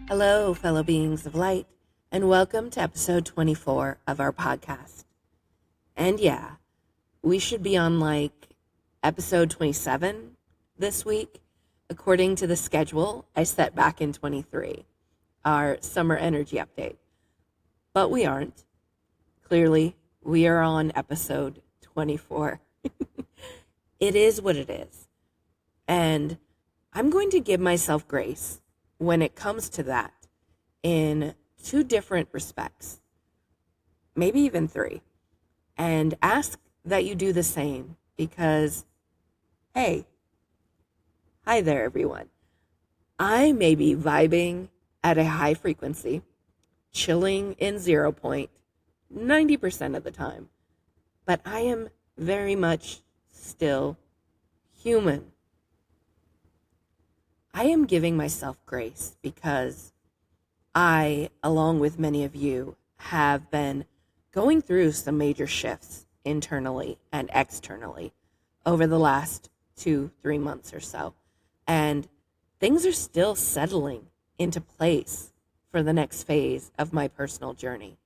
Hello, fellow beings of light, and welcome to episode 24 of our podcast. And yeah, we should be on episode 27 this week, according to the schedule I set back in 23, our summer energy update. But we aren't. Clearly, we are on episode 24. It is what it is. And I'm going to give myself grace when it comes to that in two different respects, maybe even three, and ask that you do the same because, hey, hi there, everyone. I may be vibing at a high frequency, chilling in 0 point 90% of the time, but I am very much still human. I am giving myself grace because I, along with many of you, have been going through some major shifts internally and externally over the last 2-3 months or so. And things are still settling into place for the next phase of my personal journey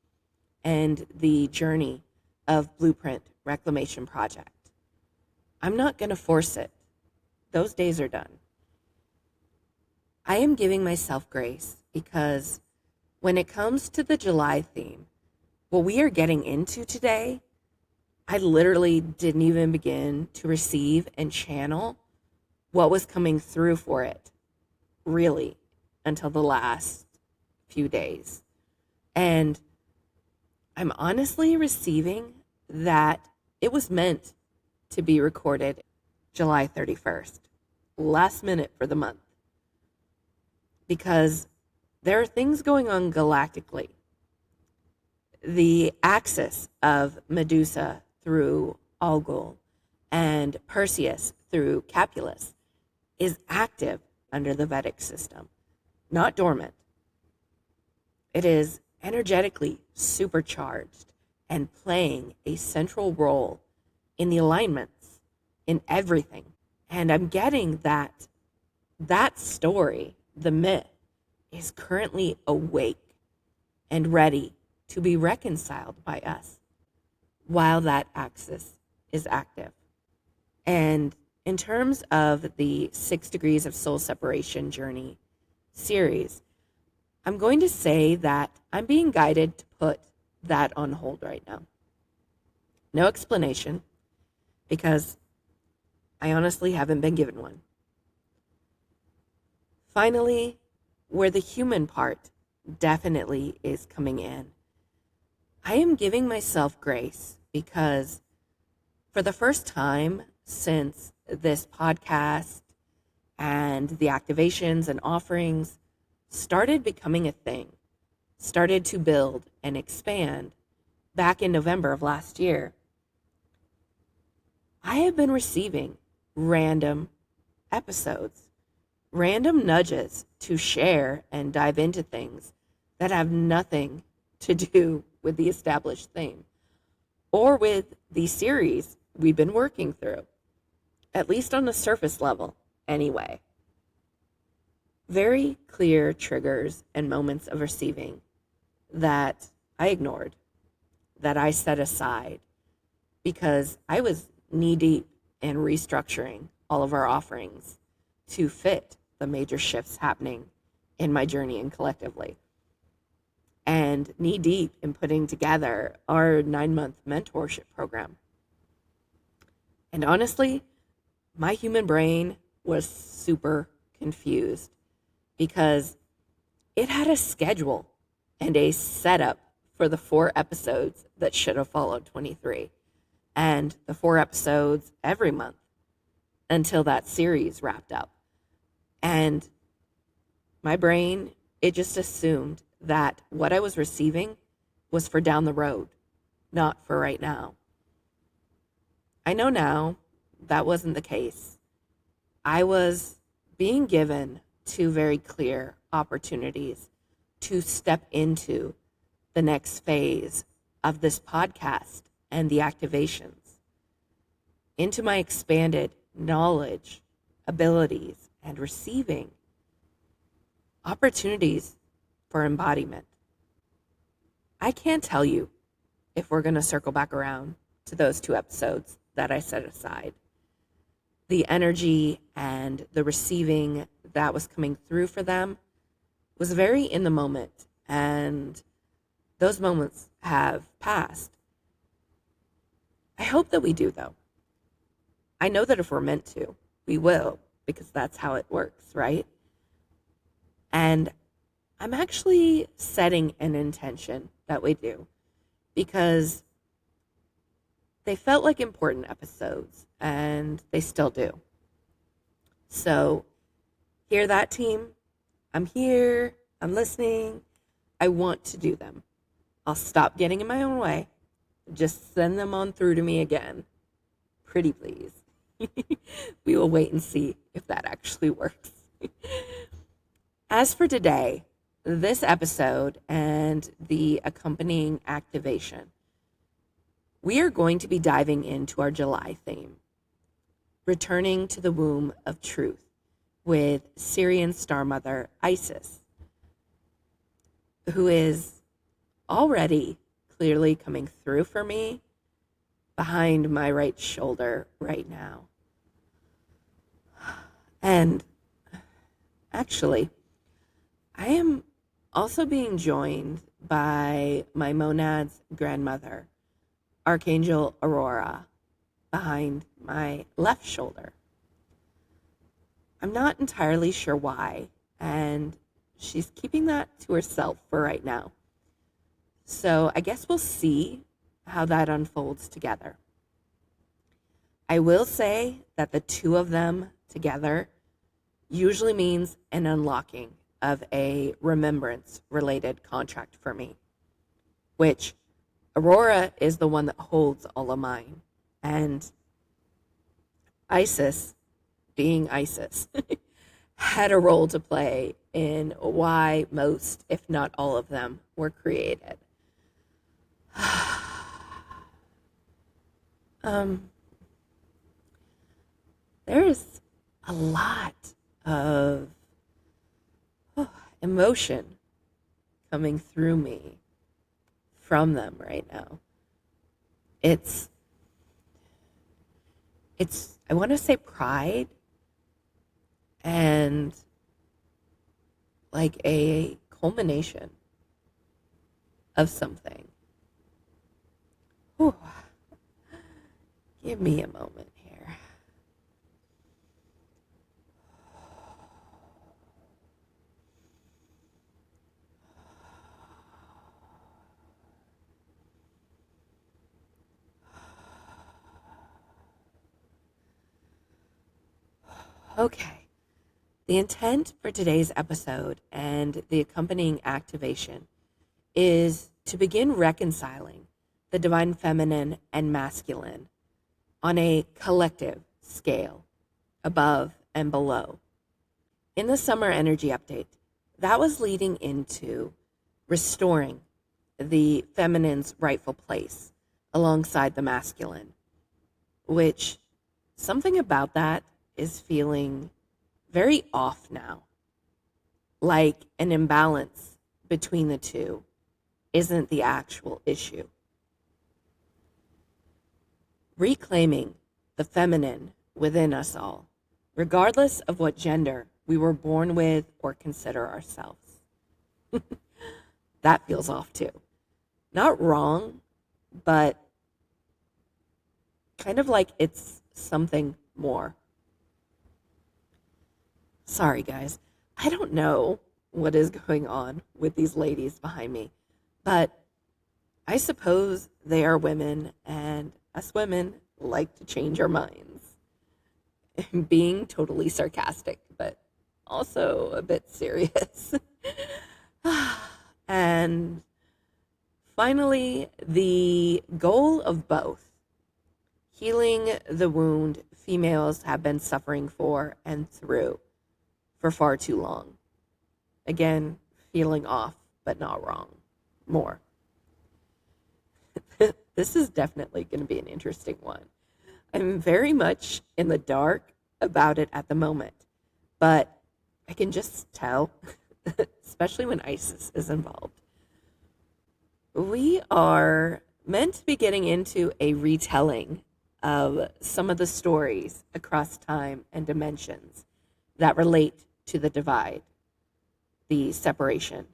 and the journey of Blueprint Reclamation Project. I'm not going to force it. Those days are done. I am giving myself grace because when it comes to the July theme, what we are getting into today, I literally didn't even begin to receive and channel what was coming through for it, really, until the last few days. And I'm honestly receiving that it was meant to be recorded July 31st, last minute for the month. Because there are things going on galactically. The axis of Medusa through Algol and Perseus through Capulus is active under the Vedic system, not dormant. It is energetically supercharged and playing a central role in the alignments, in everything. And I'm getting that story, the myth, is currently awake and ready to be reconciled by us while that axis is active. And in terms of the 6 Degrees of Soul Separation Journey series, I'm going to say that I'm being guided to put that on hold right now. No explanation, because I honestly haven't been given one. Finally, where the human part definitely is coming in, I am giving myself grace because for the first time since this podcast and the activations and offerings started becoming a thing, started to build and expand back in November of last year, I have been receiving random episodes, random nudges to share and dive into things that have nothing to do with the established theme or with the series we've been working through, at least on the surface level anyway. Very clear triggers and moments of receiving that I ignored, that I set aside because I was knee deep in restructuring all of our offerings to fit the major shifts happening in my journey and collectively, and knee deep in putting together our 9-month mentorship program. And honestly, my human brain was super confused because it had a schedule and a setup for the 4 episodes that should have followed 23 and the 4 episodes every month until that series wrapped up. And my brain, it just assumed that what I was receiving was for down the road, not for right now. I know now that wasn't the case. I was being given 2 very clear opportunities to step into the next phase of this podcast and the activations, into my expanded knowledge, abilities, and receiving opportunities for embodiment. I can't tell you if we're going to circle back around to those 2 episodes that I set aside. The energy and the receiving that was coming through for them was very in the moment, and those moments have passed. I hope that we do, though. I know that if we're meant to, we will, because that's how it works, right? And I'm actually setting an intention that we do, because they felt like important episodes, and they still do. So, hear that, team? I'm here. I'm listening. I want to do them. I'll stop getting in my own way. Just send them on through to me again. Pretty please. We will wait and see if that actually works. As for today, this episode and the accompanying activation, we are going to be diving into our July theme, returning to the womb of truth with Syrian star mother Isis, who is already clearly coming through for me behind my right shoulder right now. And actually, I am also being joined by my monad's grandmother, Archangel Aurora, behind my left shoulder. I'm not entirely sure why, and she's keeping that to herself for right now. So I guess we'll see how that unfolds together. I will say that the 2 of them together usually means an unlocking of a remembrance-related contract for me, which Aurora is the one that holds all of mine. And Isis, being Isis, had a role to play in why most, if not all of them, were created. There's a lot of emotion coming through me from them right now. It's I want to say pride and like a culmination of something. Whew. Give me a moment here. Okay. The intent for today's episode and the accompanying activation is to begin reconciling the divine feminine and masculine on a collective scale, above and below. In the summer energy update, that was leading into restoring the feminine's rightful place alongside the masculine, which something about that is feeling very off now. Like an imbalance between the 2 isn't the actual issue. Reclaiming the feminine within us all, regardless of what gender we were born with or consider ourselves. That feels off too. Not wrong, but kind of like it's something more. Sorry, guys. I don't know what is going on with these ladies behind me, but I suppose they are women, and us women like to change our minds. Being totally sarcastic, but also a bit serious. And finally, the goal of both, healing the wound females have been suffering for and through for far too long. Again, feeling off, but not wrong. More. This is definitely going to be an interesting one. I'm very much in the dark about it at the moment, but I can just tell especially when Isis is involved. We are meant to be getting into a retelling of some of the stories across time and dimensions that relate to the divide, the separation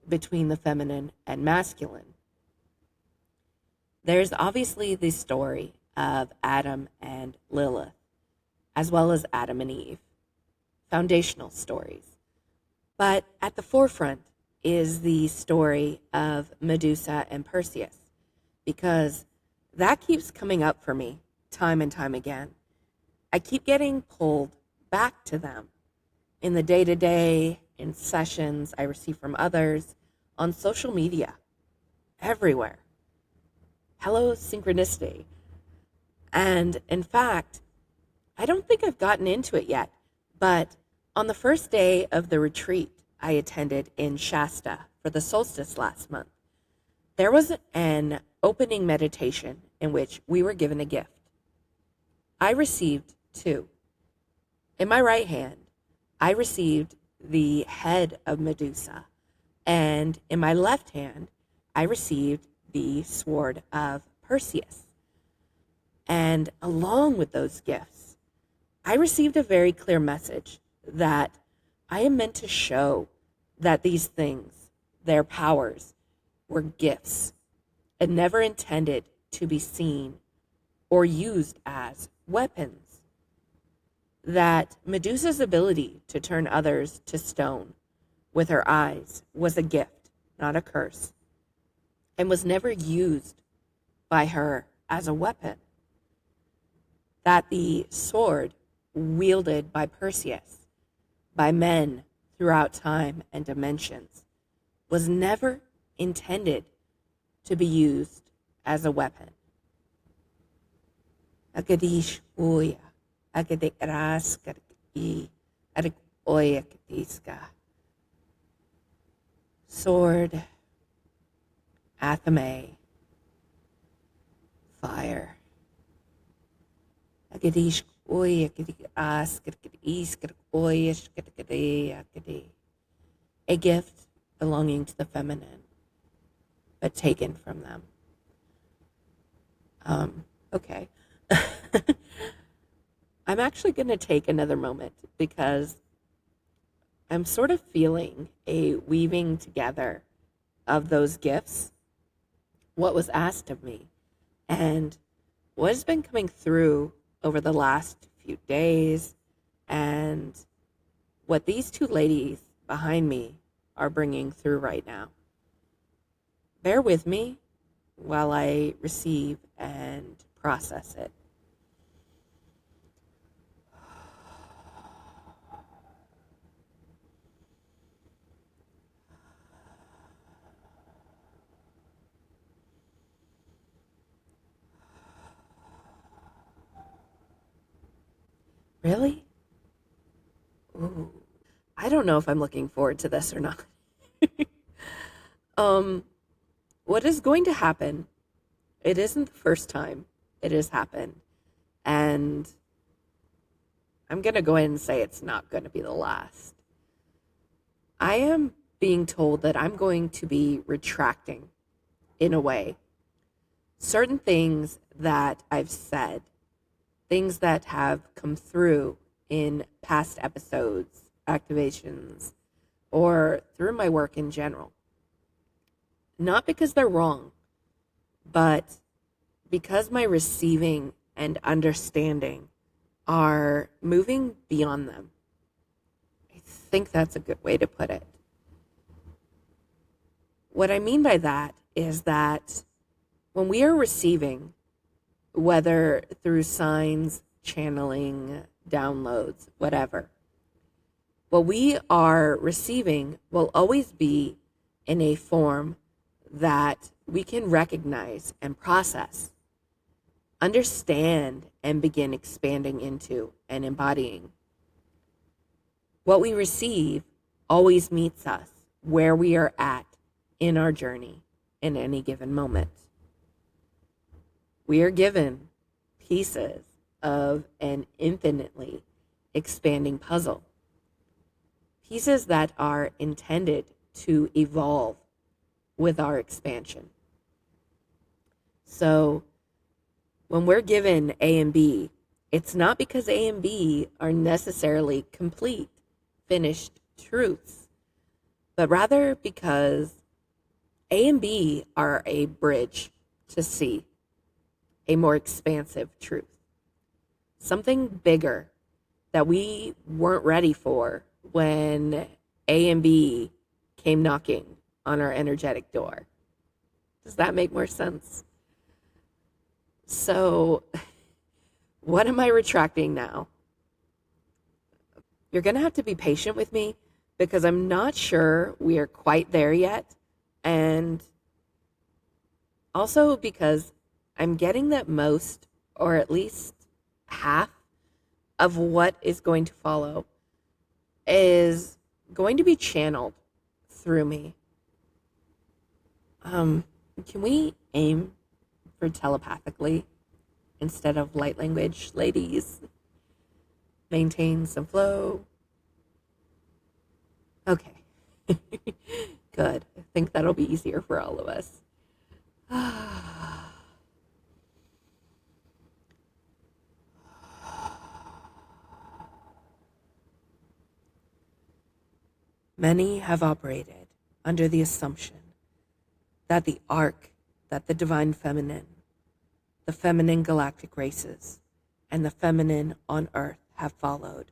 between the feminine and masculine. There's obviously the story of Adam and Lilith, as well as Adam and Eve, foundational stories. But at the forefront is the story of Medusa and Perseus, because that keeps coming up for me time and time again. I keep getting pulled back to them in the day to day, in sessions I receive from others, on social media, everywhere. Hello, synchronicity. And in fact, I don't think I've gotten into it yet, but on the first day of the retreat I attended in Shasta for the solstice last month, there was an opening meditation in which we were given a gift. I received two. In my right hand, I received the head of Medusa, and in my left hand, I received the sword of Perseus. And along with those gifts, I received a very clear message that I am meant to show that these things, their powers, were gifts and never intended to be seen or used as weapons. That Medusa's ability to turn others to stone with her eyes was a gift, not a curse, and was never used by her as a weapon. That the sword wielded by Perseus, by men throughout time and dimensions, was never intended to be used as a weapon. Agadish Oya, Agadiraskar I, Adik Oya Katiska. Sword, Athame, fire. Agadish Oya Kadiraskar Iskar Oya Skadikadea Kadi. A gift belonging to the feminine, but taken from them. Okay. I'm actually going to take another moment because I'm sort of feeling a weaving together of those gifts, what was asked of me, and what has been coming through over the last few days, and what these two ladies behind me are bringing through right now. Bear with me while I receive and process it. Really? Ooh. I don't know if I'm looking forward to this or not. What is going to happen, it isn't the first time it has happened. And I'm going to go ahead and say it's not going to be the last. I am being told that I'm going to be retracting, in a way, certain things that I've said, things that have come through in past episodes, activations, or through my work in general. Not because they're wrong, but because my receiving and understanding are moving beyond them. I think that's a good way to put it. What I mean by that is that when we are receiving, whether through signs, channeling, downloads, whatever, what we are receiving will always be in a form that we can recognize and process, understand, and begin expanding into and embodying. What we receive always meets us where we are at in our journey in any given moment. We are given pieces of an infinitely expanding puzzle. pieces that are intended to evolve with our expansion. So when we're given A and B, it's not because A and B are necessarily complete, finished truths, but rather because A and B are a bridge to C, a more expansive truth, something bigger that we weren't ready for when A and B came knocking on our energetic door. Does that make more sense? So, what am I retracting now? You're going to have to be patient with me because I'm not sure we are quite there yet. And also because I'm getting that most, or at least half, of what is going to follow is going to be channeled through me. Can we aim for telepathically instead of light language, ladies? Maintain some flow. Okay. Good. I think that'll be easier for all of us. Many have operated under the assumption that the arc that the divine feminine, the feminine galactic races, and the feminine on earth have followed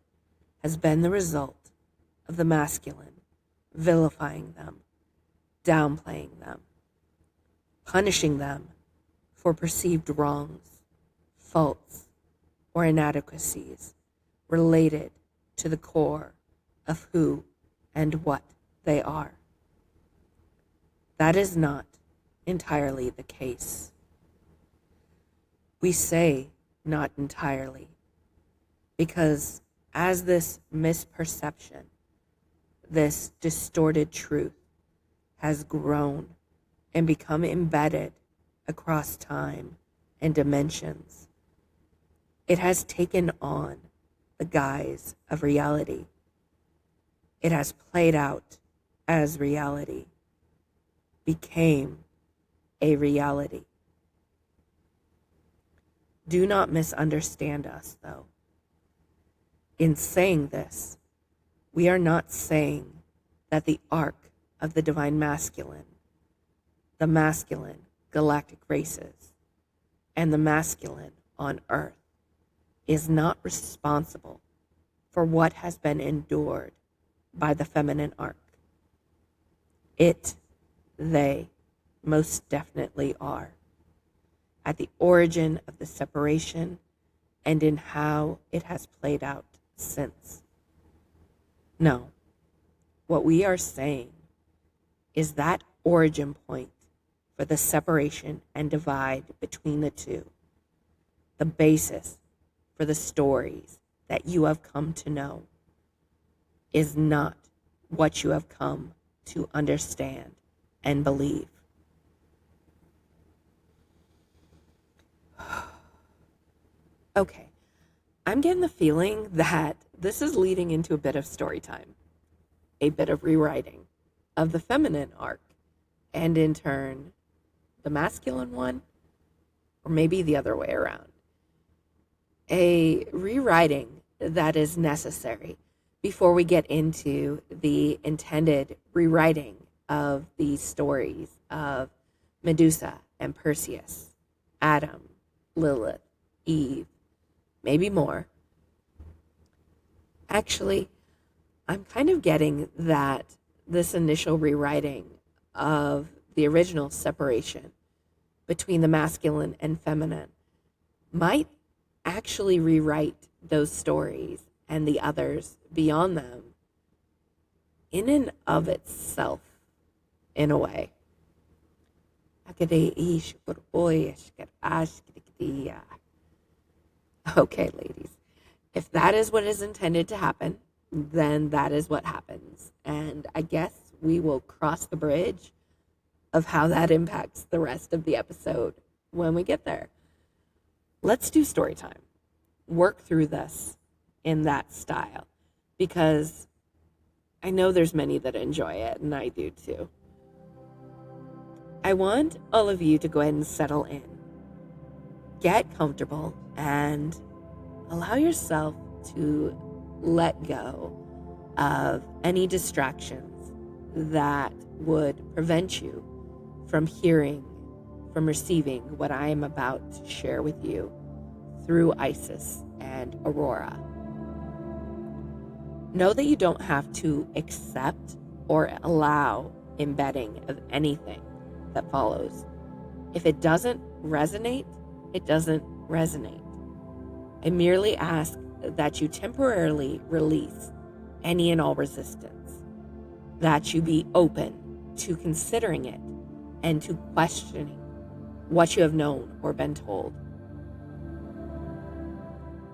has been the result of the masculine vilifying them, downplaying them, punishing them for perceived wrongs, faults, or inadequacies related to the core of who and what they are. That is not entirely the case. We say not entirely because as this misperception, this distorted truth has grown and become embedded across time and dimensions, it has taken on the guise of reality. It has played out as reality, became a reality. Do not misunderstand us, though. In saying this, we are not saying that the arc of the divine masculine, the masculine galactic races, and the masculine on earth is not responsible for what has been endured by the feminine arc. They most definitely are at the origin of the separation and in how it has played out since. No, what we are saying is that origin point for the separation and divide between the two, the basis for the stories that you have come to know, is not what you have come to understand and believe. Okay, I'm getting the feeling that this is leading into a bit of story time, a bit of rewriting of the feminine arc, and in turn, the masculine one, or maybe the other way around. A rewriting that is necessary before we get into the intended rewriting of these stories of Medusa and Perseus, Adam, Lilith, Eve, maybe more. Actually, I'm kind of getting that this initial rewriting of the original separation between the masculine and feminine might actually rewrite those stories and the others beyond them in and of itself, in a way. Okay, ladies, if that is what is intended to happen, then that is what happens. And I guess we will cross the bridge of how that impacts the rest of the episode when we get there. Let's do story time. Work through this in that style, because I know there's many that enjoy it, and I do too. I want all of you to go ahead and settle in, get comfortable, and allow yourself to let go of any distractions that would prevent you from hearing, from receiving what I am about to share with you through Isis and Aurora. Know that you don't have to accept or allow embedding of anything that follows. If it doesn't resonate, it doesn't resonate. I merely ask that you temporarily release any and all resistance, that you be open to considering it and to questioning what you have known or been told.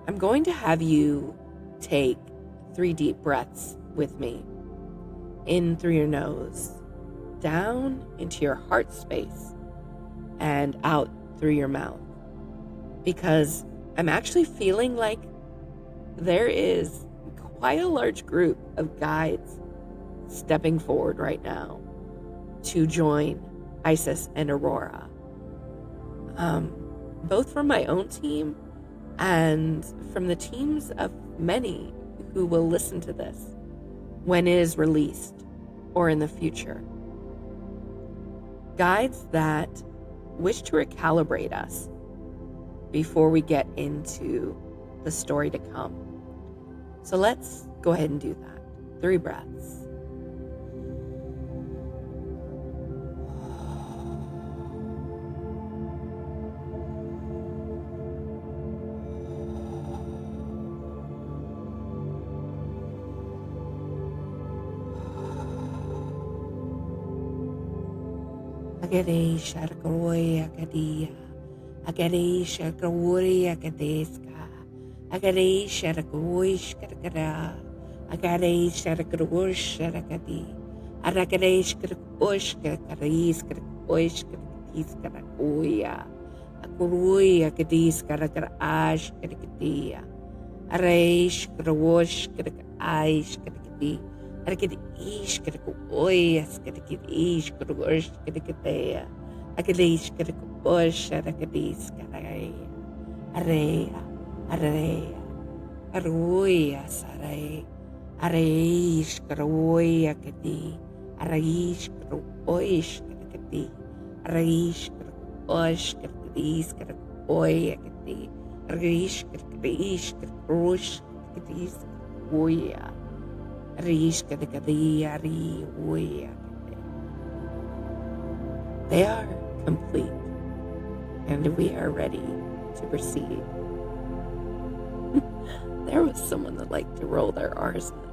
I'm going to have you take 3 deep breaths with me. In through your nose, down into your heart space, and out through your mouth. Because I'm actually feeling like there is quite a large group of guides stepping forward right now to join Isis and Aurora. Both from my own team and from the teams of many who will listen to this when it is released or in the future. Guides that wish to recalibrate us before we get into the story to come. So let's go ahead and do that. 3 breaths. Agade Sharkroy Akadia, Agade Sharkroy Akadeska, Agade Sharkroy Shkara, Agade Sharkroy Sharakadi, Aragade Shkrosh Kakaris Krakosh Kakis Karakoya, Akuruya Kadis Karakarash Karakadia, Areish Krawosh Karakaish Karakadi. Arakid ish karaku oyas karakid ish karush karakadea. Akadish karaku bush arakadis karaya. Area. Aruya saray. Areish karuya kadi. Araish karu oish karakadi. Araish karaku bush karakadis karaku oya kadi. Araish karakadish karakush karakadis oya. They are complete, and we are ready to proceed. There was someone that liked to roll their R's in there.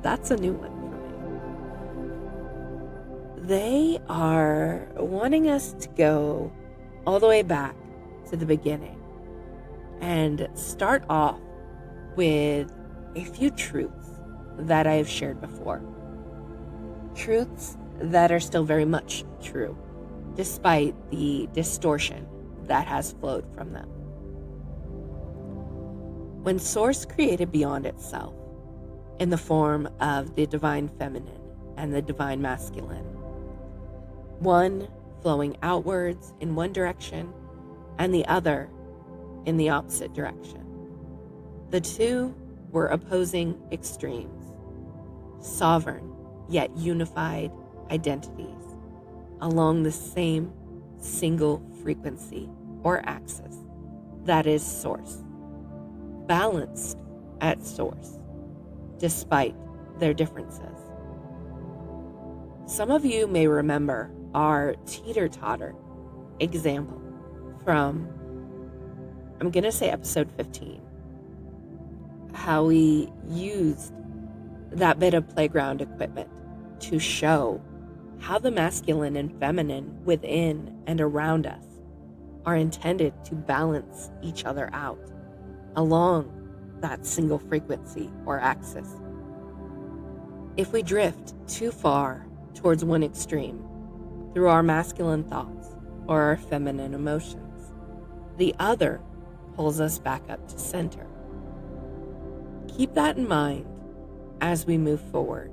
That's a new one for me. They are wanting us to go all the way back to the beginning and start off with a few truths that I have shared before. Truths that are still very much true, despite the distortion that has flowed from them. When Source created beyond itself, in the form of the divine feminine and the divine masculine, one flowing outwards in one direction and the other in the opposite direction, the two were opposing extremes, sovereign yet unified identities along the same single frequency or axis that is Source, balanced at Source despite their differences. Some of you may remember our teeter-totter example from, I'm going to say episode 15, how we used that bit of playground equipment to show how the masculine and feminine within and around us are intended to balance each other out along that single frequency or axis. If we drift too far towards one extreme through our masculine thoughts or our feminine emotions, the other pulls us back up to center. Keep that in mind as we move forward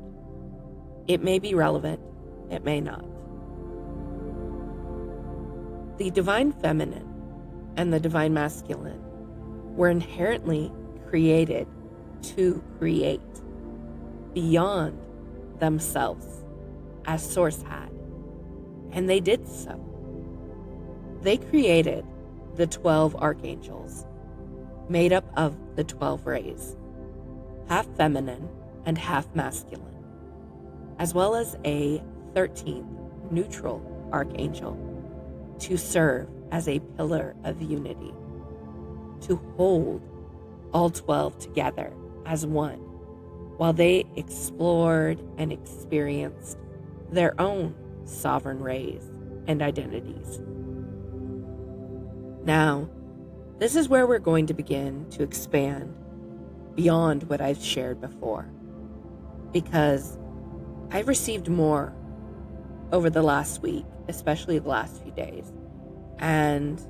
It may be relevant, it may not. The divine feminine and the divine masculine were inherently created to create beyond themselves as Source had, and they did so. They created the 12 archangels, made up of the 12 rays, half feminine and half masculine, as well as a 13th neutral archangel to serve as a pillar of unity, to hold all 12 together as one, while they explored and experienced their own sovereign rays and identities. Now, this is where we're going to begin to expand beyond what I've shared before, because I've received more over the last week, especially the last few days, and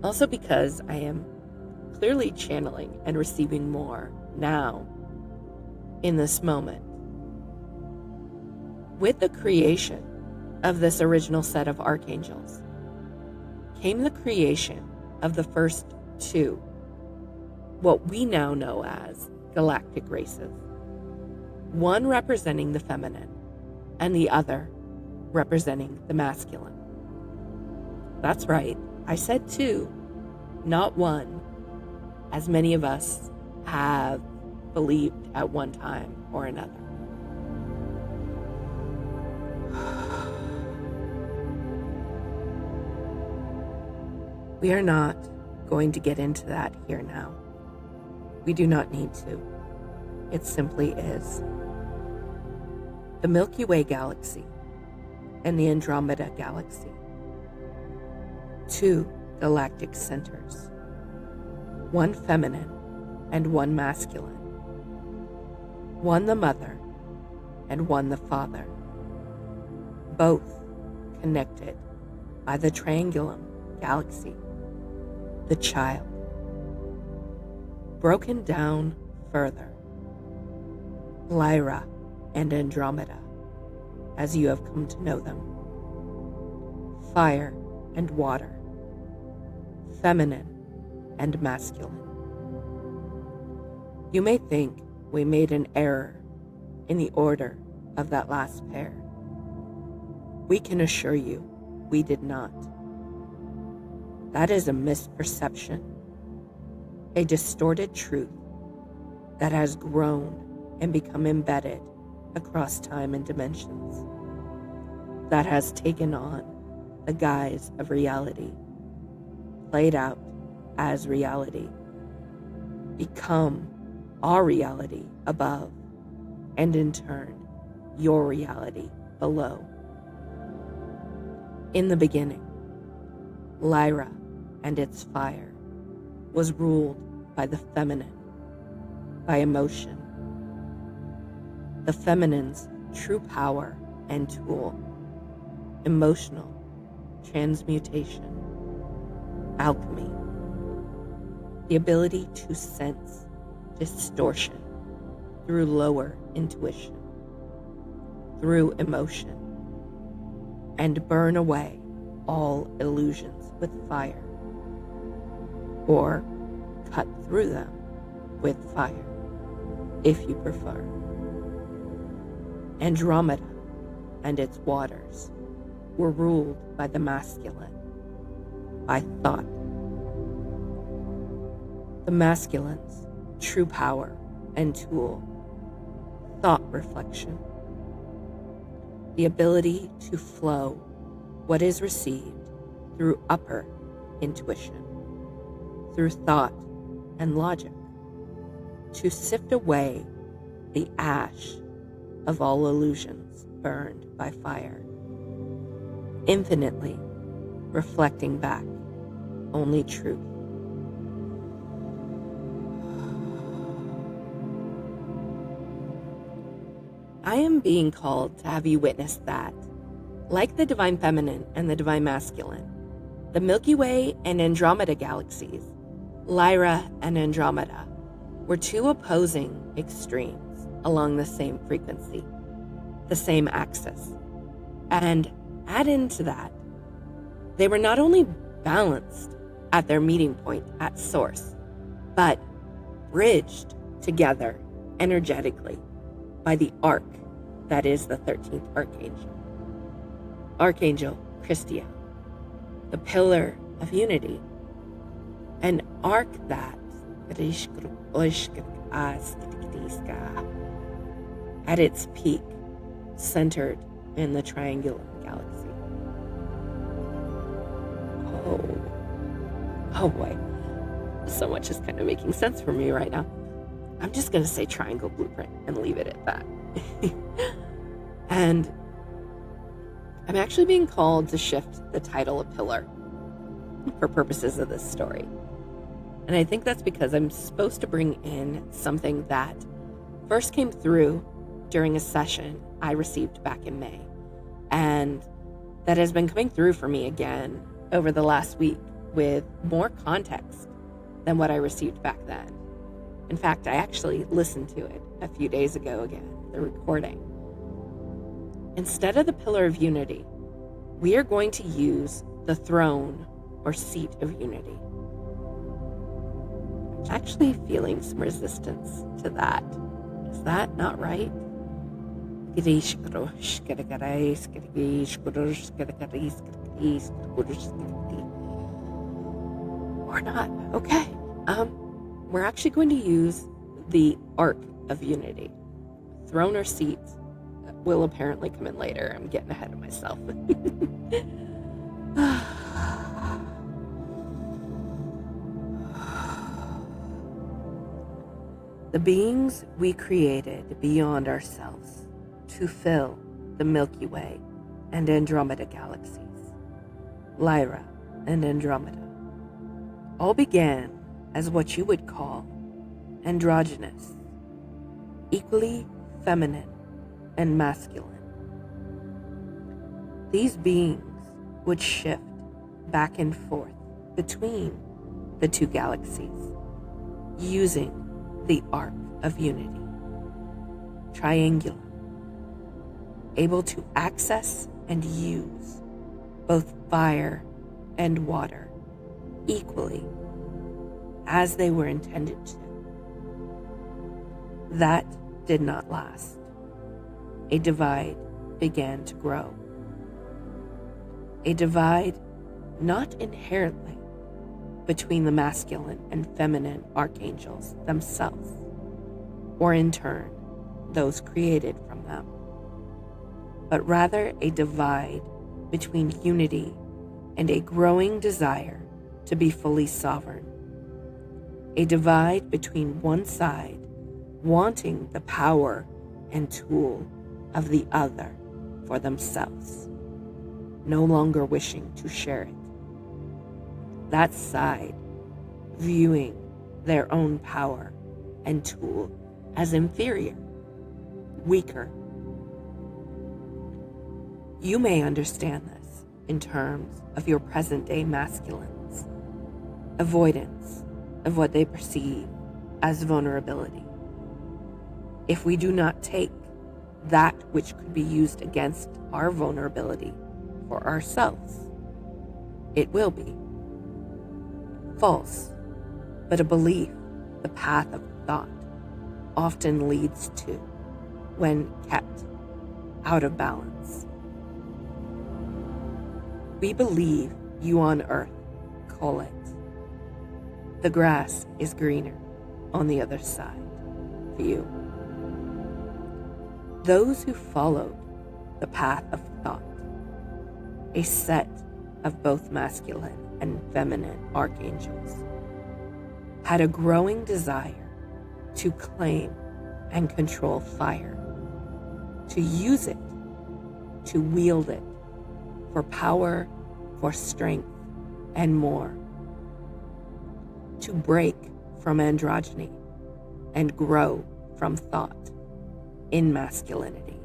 also because I am clearly channeling and receiving more now in this moment. With the creation of this original set of archangels came the creation of the first two, what we now know as galactic races, one representing the feminine and the other representing the masculine. That's right, I said two, not one, as many of us have believed at one time or another. We are not going to get into that here now. We do not need to. It simply is. The Milky Way galaxy and the Andromeda galaxy, two galactic centers, one feminine and one masculine, one the mother and one the father, both connected by the Triangulum galaxy, the child. Broken down further, Lyra and Andromeda, as you have come to know them. Fire and water, feminine and masculine. You may think we made an error in the order of that last pair. We can assure you we did not. That is a misperception, a distorted truth that has grown and become embedded across time and dimensions, that has taken on the guise of reality, played out as reality, become our reality above, and in turn, your reality below. In the beginning, Lyra and its fire was ruled by the feminine, by emotion. The feminine's true power and tool, emotional transmutation, alchemy, the ability to sense distortion through lower intuition, through emotion, and burn away all illusions with fire, or cut through them with fire, if you prefer. Andromeda and its waters were ruled by the masculine, by thought. The masculine's true power and tool, thought reflection, the ability to flow what is received through upper intuition, through thought and logic, to sift away the ash of all illusions burned by fire, infinitely reflecting back only truth. I am being called to have you witness that, like the divine feminine and the divine masculine, the Milky Way and Andromeda galaxies, Lyra and Andromeda, were two opposing extremes along the same frequency, the same axis. And add into that, they were not only balanced at their meeting point at source, but bridged together energetically by the arc that is the 13th archangel, Archangel Christiel, the pillar of unity, an arc that at its peak centered in the triangular galaxy. Oh boy, so much is kind of making sense for me right now. I'm just going to say triangle blueprint and leave it at that. And I'm actually being called to shift the title of pillar for purposes of this story. And I think that's because I'm supposed to bring in something that first came through during a session I received back in May, and that has been coming through for me again over the last week with more context than what I received back then. In fact, I actually listened to it a few days ago again, the recording. Instead of the pillar of unity, we are going to use the throne or seat of unity. I'm actually feeling some resistance to that. Is that not right? Or not. Okay. We're actually going to use the arc of unity. Throne or seat will apparently come in later. I'm getting ahead of myself. The beings we created beyond ourselves to fill the Milky Way and Andromeda galaxies, Lyra and Andromeda, all began as what you would call androgynous, equally feminine and masculine. These beings would shift back and forth between the two galaxies using the arc of unity, triangular, able to access and use both fire and water equally as they were intended to. That did not last. A divide began to grow. A divide not inherently between the masculine and feminine archangels themselves, or in turn, those created from them, but rather a divide between unity and a growing desire to be fully sovereign. A divide between one side wanting the power and tool of the other for themselves, no longer wishing to share it. That side viewing their own power and tool as inferior, weaker. You may understand this in terms of your present-day masculines, avoidance of what they perceive as vulnerability. If we do not take that which could be used against our vulnerability for ourselves, it will be false, but a belief the path of thought often leads to when kept out of balance. We believe you on earth call it. The grass is greener on the other side view. Those who followed the path of thought, a set of both masculine and feminine archangels, had a growing desire to claim and control fire, to use it, to wield it for power, for strength, and more, to break from androgyny and grow from thought in masculinity.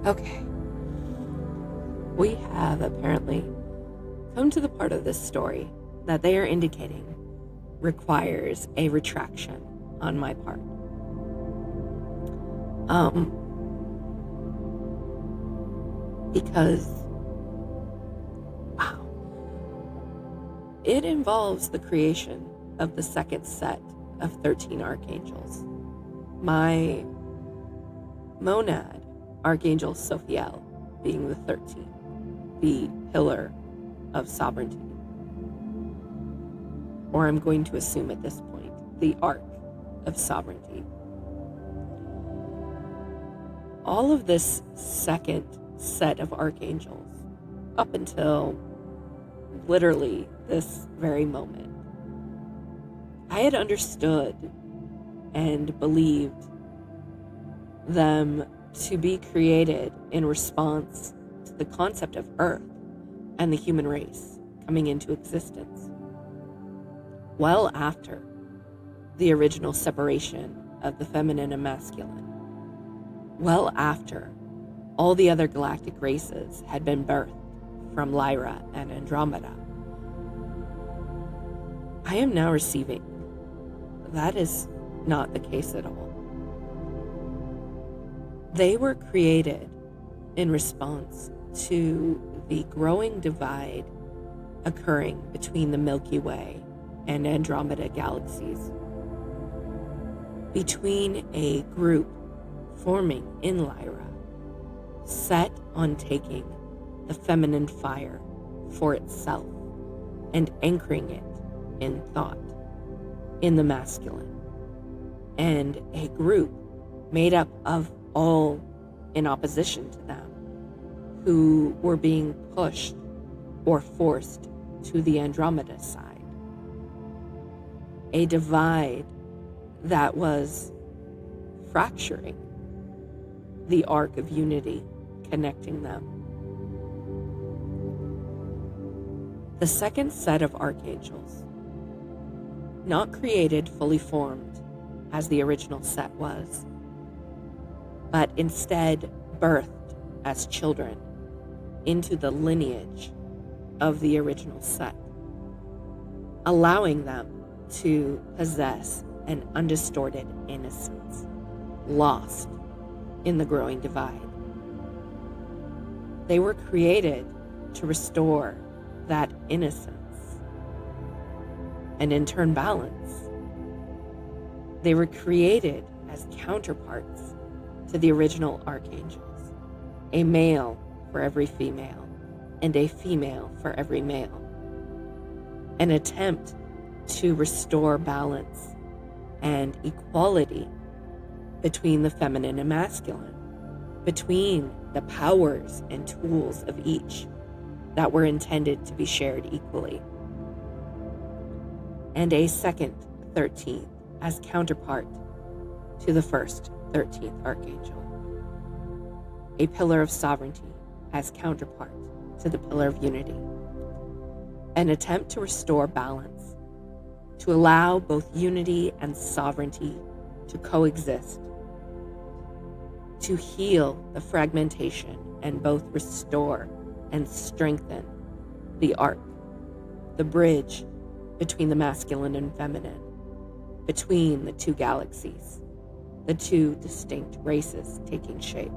Okay, we have apparently come to the part of this story that they are indicating requires a retraction on my part. Because, wow, it involves the creation of the second set of 13 archangels. My monad, Archangel Sophiel, being the 13th, the pillar of sovereignty. Or I'm going to assume at this point, the arc of sovereignty. All of this second set of archangels, up until literally this very moment, I had understood and believed them to be created in response to the concept of Earth and the human race coming into existence, well after the original separation of the feminine and masculine, well after all the other galactic races had been birthed from Lyra and Andromeda. I am now receiving that is not the case at all. They were created in response to the growing divide occurring between the Milky Way and Andromeda galaxies, between a group forming in Lyra, set on taking the feminine fire for itself and anchoring it in thought, in the masculine, and a group made up of all in opposition to them, who were being pushed or forced to the Andromeda side. A divide that was fracturing the arc of unity connecting them. The second set of archangels, not created fully formed as the original set was, but instead birthed as children into the lineage of the original set, allowing them to possess an undistorted innocence, lost in the growing divide. They were created to restore that innocence and in turn balance. They were created as counterparts to the original archangels, a male for every female and a female for every male. An attempt to restore balance and equality between the feminine and masculine, between the powers and tools of each that were intended to be shared equally. And a second 13th as counterpart to the first 13th archangel. A pillar of sovereignty as counterpart to the pillar of unity. An attempt to restore balance, to allow both unity and sovereignty to coexist, to heal the fragmentation and both restore and strengthen the arc, the bridge between the masculine and feminine, between the two galaxies, the two distinct races taking shape.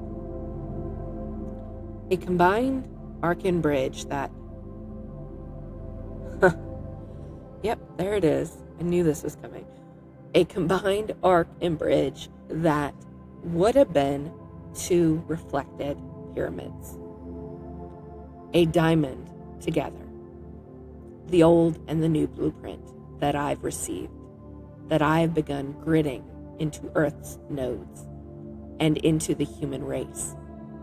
A combined arc and bridge that, yep, there it is. I knew this was coming. A combined arc and bridge that would have been two reflected pyramids. A diamond together. The old and the new blueprint that I've received, that I've begun gritting into Earth's nodes and into the human race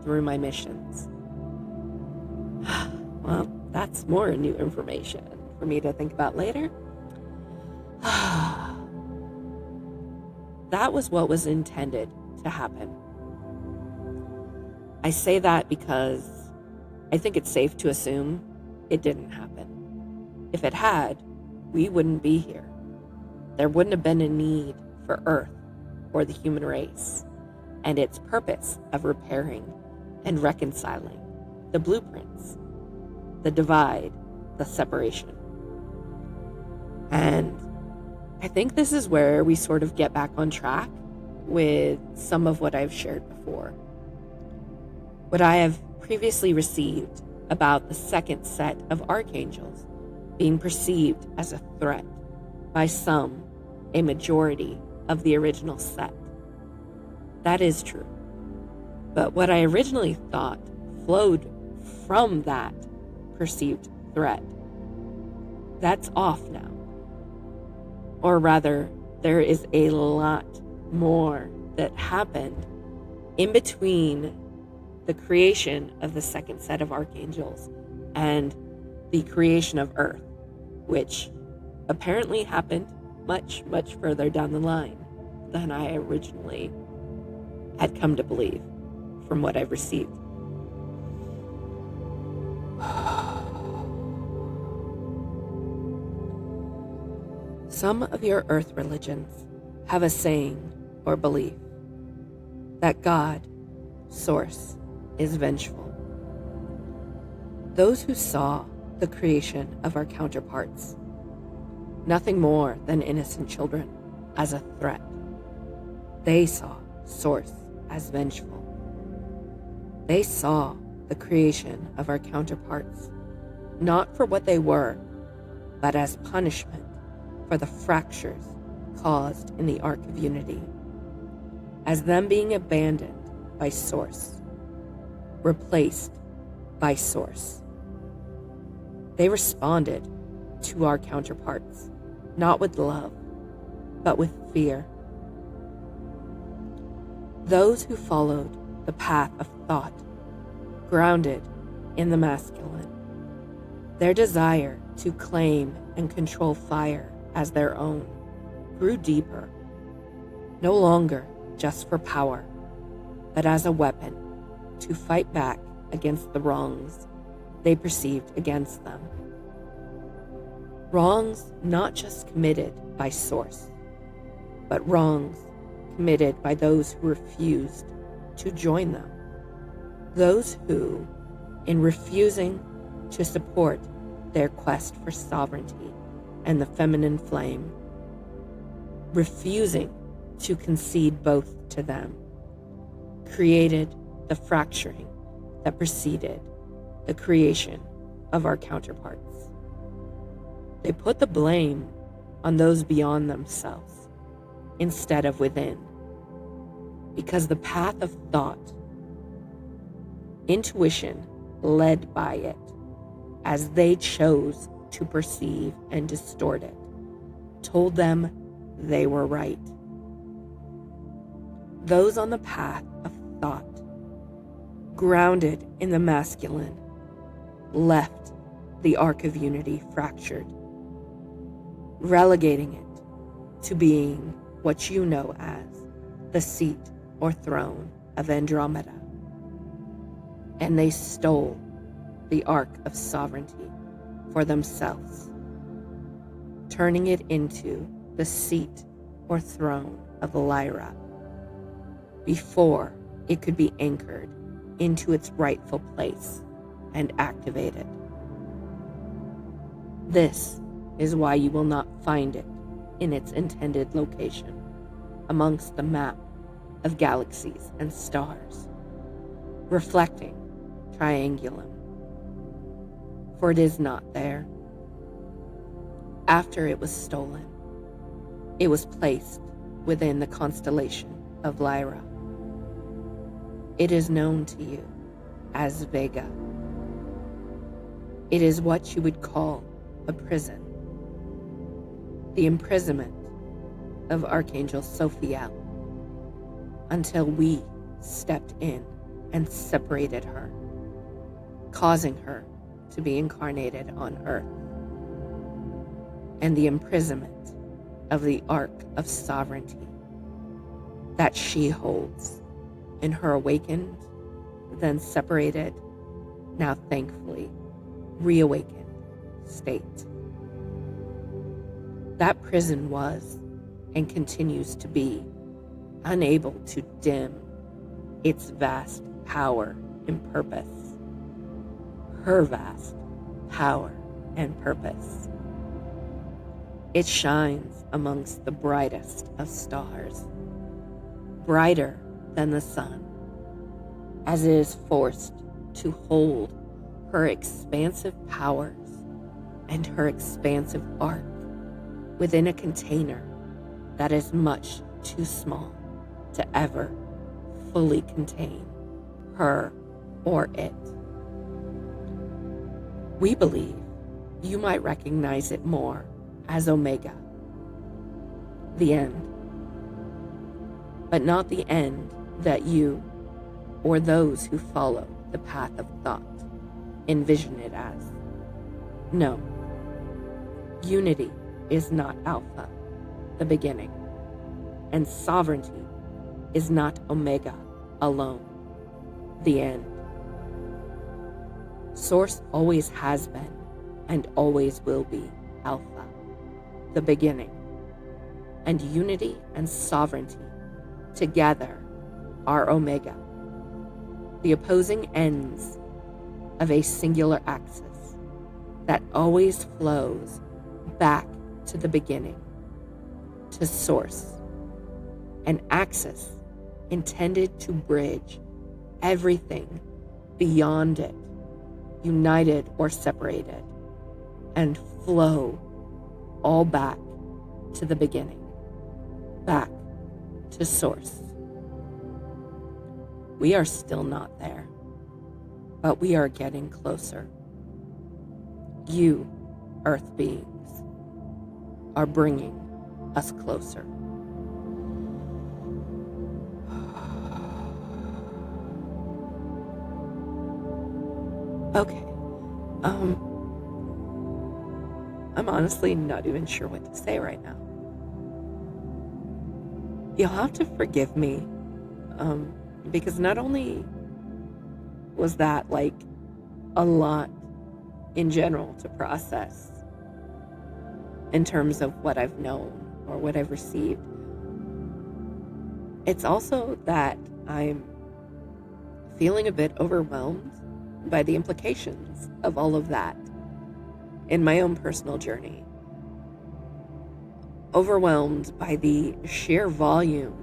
through my missions. Well, that's more new information for me to think about later. That was what was intended to happen. I say that because I think it's safe to assume it didn't happen. If it had, we wouldn't be here. There wouldn't have been a need for Earth or the human race and its purpose of repairing and reconciling the blueprints, the divide, the separation. And I think this is where we sort of get back on track with some of what I've shared before. What I have previously received about the second set of archangels being perceived as a threat by some, a majority of the original set. That is true. But what I originally thought flowed from that perceived threat, that's off now. Or rather, there is a lot more that happened in between the creation of the second set of archangels and the creation of Earth, which apparently happened much, much further down the line than I originally had come to believe from what I've received. Some of your earth religions have a saying or belief that God, Source, is vengeful. Those who saw the creation of our counterparts, nothing more than innocent children, as a threat, they saw Source as vengeful. They saw the creation of our counterparts not for what they were, but as punishment for the fractures caused in the Ark of Unity, as them being abandoned by Source, replaced by Source. They responded to our counterparts, not with love, but with fear. Those who followed the path of thought, grounded in the masculine, their desire to claim and control fire as their own grew deeper, no longer just for power, but as a weapon to fight back against the wrongs they perceived against them. Wrongs not just committed by Source, but wrongs committed by those who refused to join them. Those who, in refusing to support their quest for sovereignty and the feminine flame, refusing to concede both to them, created the fracturing that preceded the creation of our counterparts. They put the blame on those beyond themselves instead of within, because the path of thought, intuition led by it, as they chose to perceive and distort it, told them they were right. Those on the path of thought, grounded in the masculine, left the Ark of Unity fractured, relegating it to being what you know as the seat or throne of Andromeda. And they stole the Ark of Sovereignty for themselves, turning it into the seat or throne of Lyra before it could be anchored into its rightful place and activated. This is why you will not find it in its intended location amongst the map of galaxies and stars, reflecting Triangulum, for it is not there. After it was stolen, it was placed within the constellation of Lyra. It is known to you as Vega. It is what you would call a prison, the imprisonment of Archangel Sophiel, until we stepped in and separated her, causing her to be incarnated on Earth, and the imprisonment of the Ark of Sovereignty that she holds in her awakened, then separated, now thankfully reawakened state. That prison was and continues to be unable to dim its vast power and purpose, her vast power and purpose. It shines amongst the brightest of stars, brighter than the sun, as it is forced to hold her expansive powers and her expansive arc within a container that is much too small to ever fully contain her or it. We believe you might recognize it more as Omega, the end, but not the end that you or those who follow the path of thought envision it as. No, unity is not Alpha, the beginning, and sovereignty is not Omega alone, the end. Source always has been and always will be Alpha, the beginning, and unity and sovereignty together are Omega, the opposing ends of a singular axis that always flows back to the beginning, to Source, an axis intended to bridge everything beyond it, united or separated, and flow all back to the beginning, back to Source. We are still not there, but we are getting closer. You, Earth beings, are bringing us closer. Okay. I'm honestly not even sure what to say right now. You'll have to forgive me, because not only was that like a lot in general to process in terms of what I've known or what I've received, it's also that I'm feeling a bit overwhelmed by the implications of all of that in my own personal journey. Overwhelmed by the sheer volume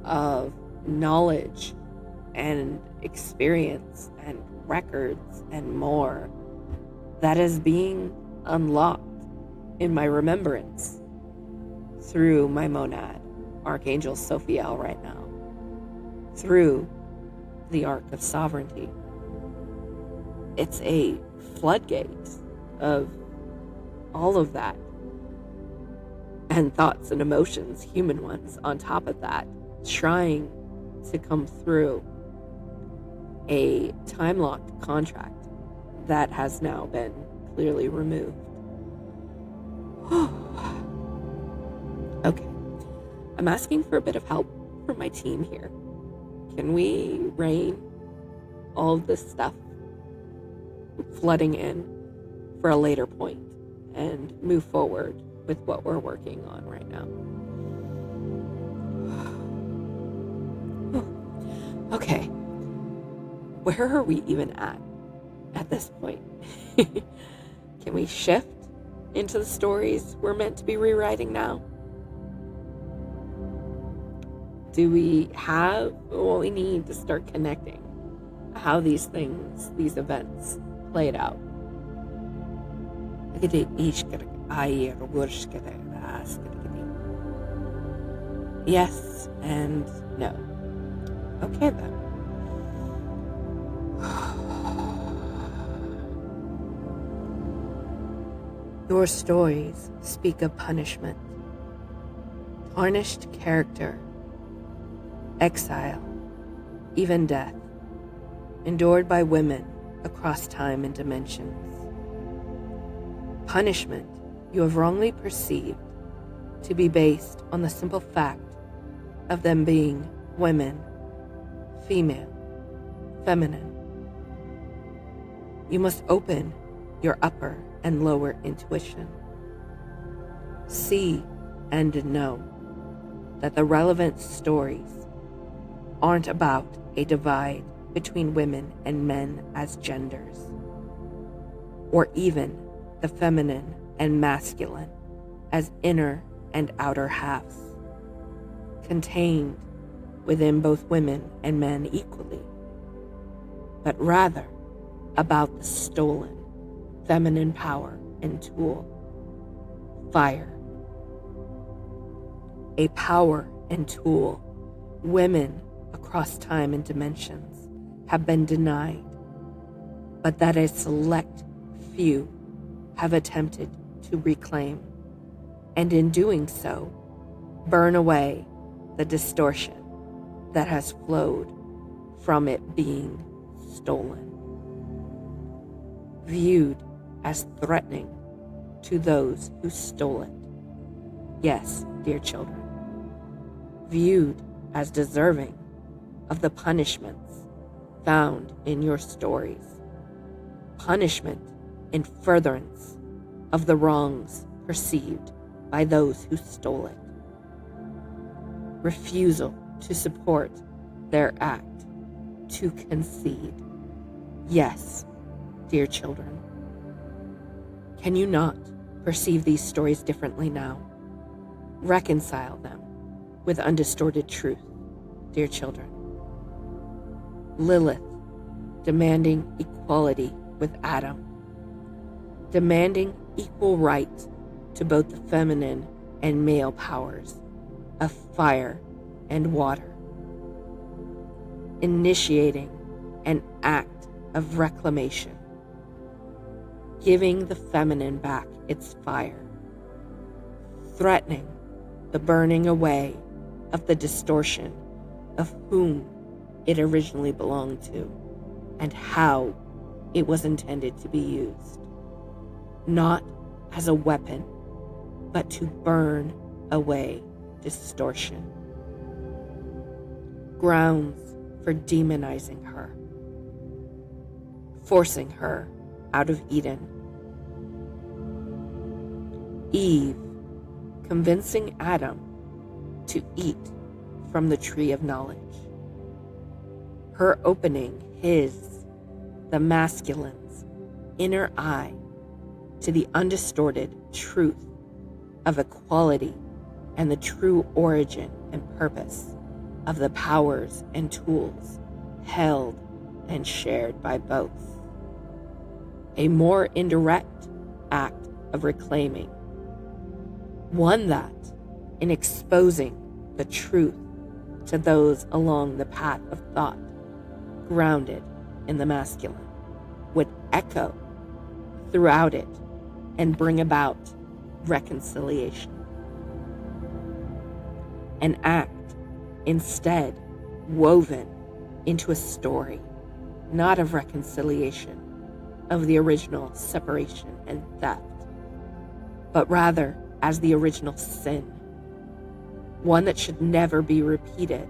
of knowledge and experience and records and more that is being unlocked in my remembrance through my monad, Archangel Sophiel, right now, through the Arc of Sovereignty. It's a floodgate of all of that, and thoughts and emotions, human ones, on top of that, trying to come through a time-locked contract that has now been clearly removed. Okay, I'm asking for a bit of help from my team here. Can we rein all of this stuff flooding in for a later point and move forward with what we're working on right now? Okay, where are we even at this point? Can we shift into the stories we're meant to be rewriting now? Do we have what we need to start connecting how these things, these events played out? Yes and no. Okay then. Your stories speak of punishment, tarnished character, exile, even death, endured by women across time and dimensions. Punishment you have wrongly perceived to be based on the simple fact of them being women, female, feminine. You must open your upper and lower intuition. See and know that the relevant stories aren't about a divide between women and men as genders, or even the feminine and masculine as inner and outer halves, contained within both women and men equally, but rather about the stolen feminine power and tool, fire. A power and tool women across time and dimensions have been denied, but that a select few have attempted to reclaim, and in doing so, burn away the distortion that has flowed from it being stolen. Viewed as threatening to those who stole it. Yes, dear children, viewed as deserving of the punishments found in your stories. Punishment in furtherance of the wrongs perceived by those who stole it. Refusal to support their act, to concede. Yes, dear children. Can you not perceive these stories differently now? Reconcile them with undistorted truth, dear children. Lilith demanding equality with Adam, demanding equal right to both the feminine and male powers of fire and water, initiating an act of reclamation, giving the feminine back its fire, threatening the burning away of the distortion of whom it originally belonged to and how it was intended to be used, not as a weapon, but to burn away distortion. Grounds for demonizing her, forcing her out of Eden. Eve convincing Adam to eat from the tree of knowledge. Her opening his, the masculine's, inner eye to the undistorted truth of equality and the true origin and purpose of the powers and tools held and shared by both. A more indirect act of reclaiming, one that, in exposing the truth to those along the path of thought grounded in the masculine, would echo throughout it and bring about reconciliation. An act instead woven into a story, not of reconciliation, of the original separation and theft, but rather as the original sin, one that should never be repeated,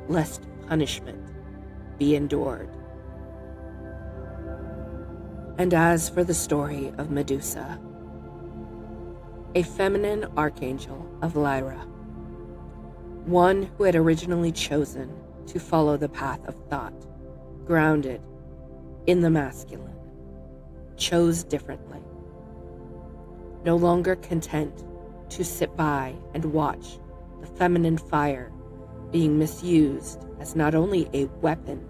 lest punishment be endured. And as for the story of Medusa, a feminine archangel of Lyra, one who had originally chosen to follow the path of thought, grounded in the masculine, chose differently. No longer content to sit by and watch the feminine fire being misused as not only a weapon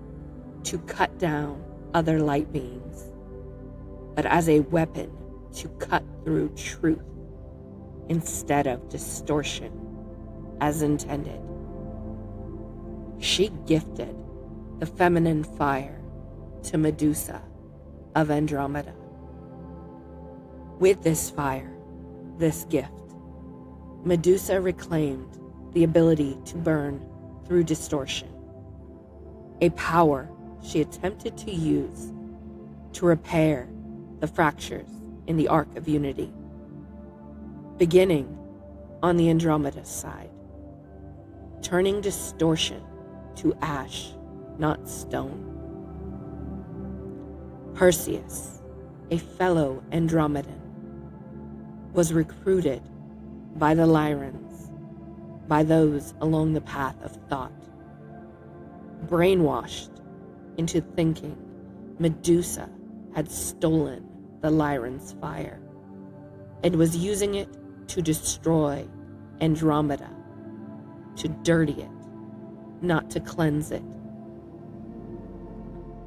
to cut down other light beings, but as a weapon to cut through truth instead of distortion as intended. She gifted the feminine fire to Medusa of Andromeda. With this fire, this gift, Medusa reclaimed the ability to burn through distortion, a power she attempted to use to repair the fractures in the Arc of Unity, beginning on the Andromeda side, turning distortion to ash, not stone. Perseus, a fellow Andromedan, was recruited by the Lyrans, by those along the path of thought, brainwashed into thinking Medusa had stolen the Lyrans' fire and was using it to destroy Andromeda, to dirty it, not to cleanse it.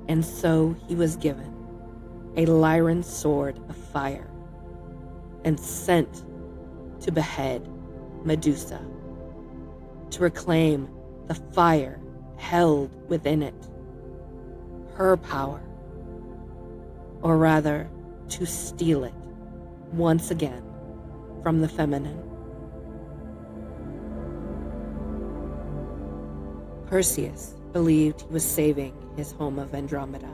And so he was given a Lyran sword of fire and sent to behead Medusa, to reclaim the fire held within it, her power, or rather to steal it once again from the feminine. Perseus believed he was saving his home of Andromeda,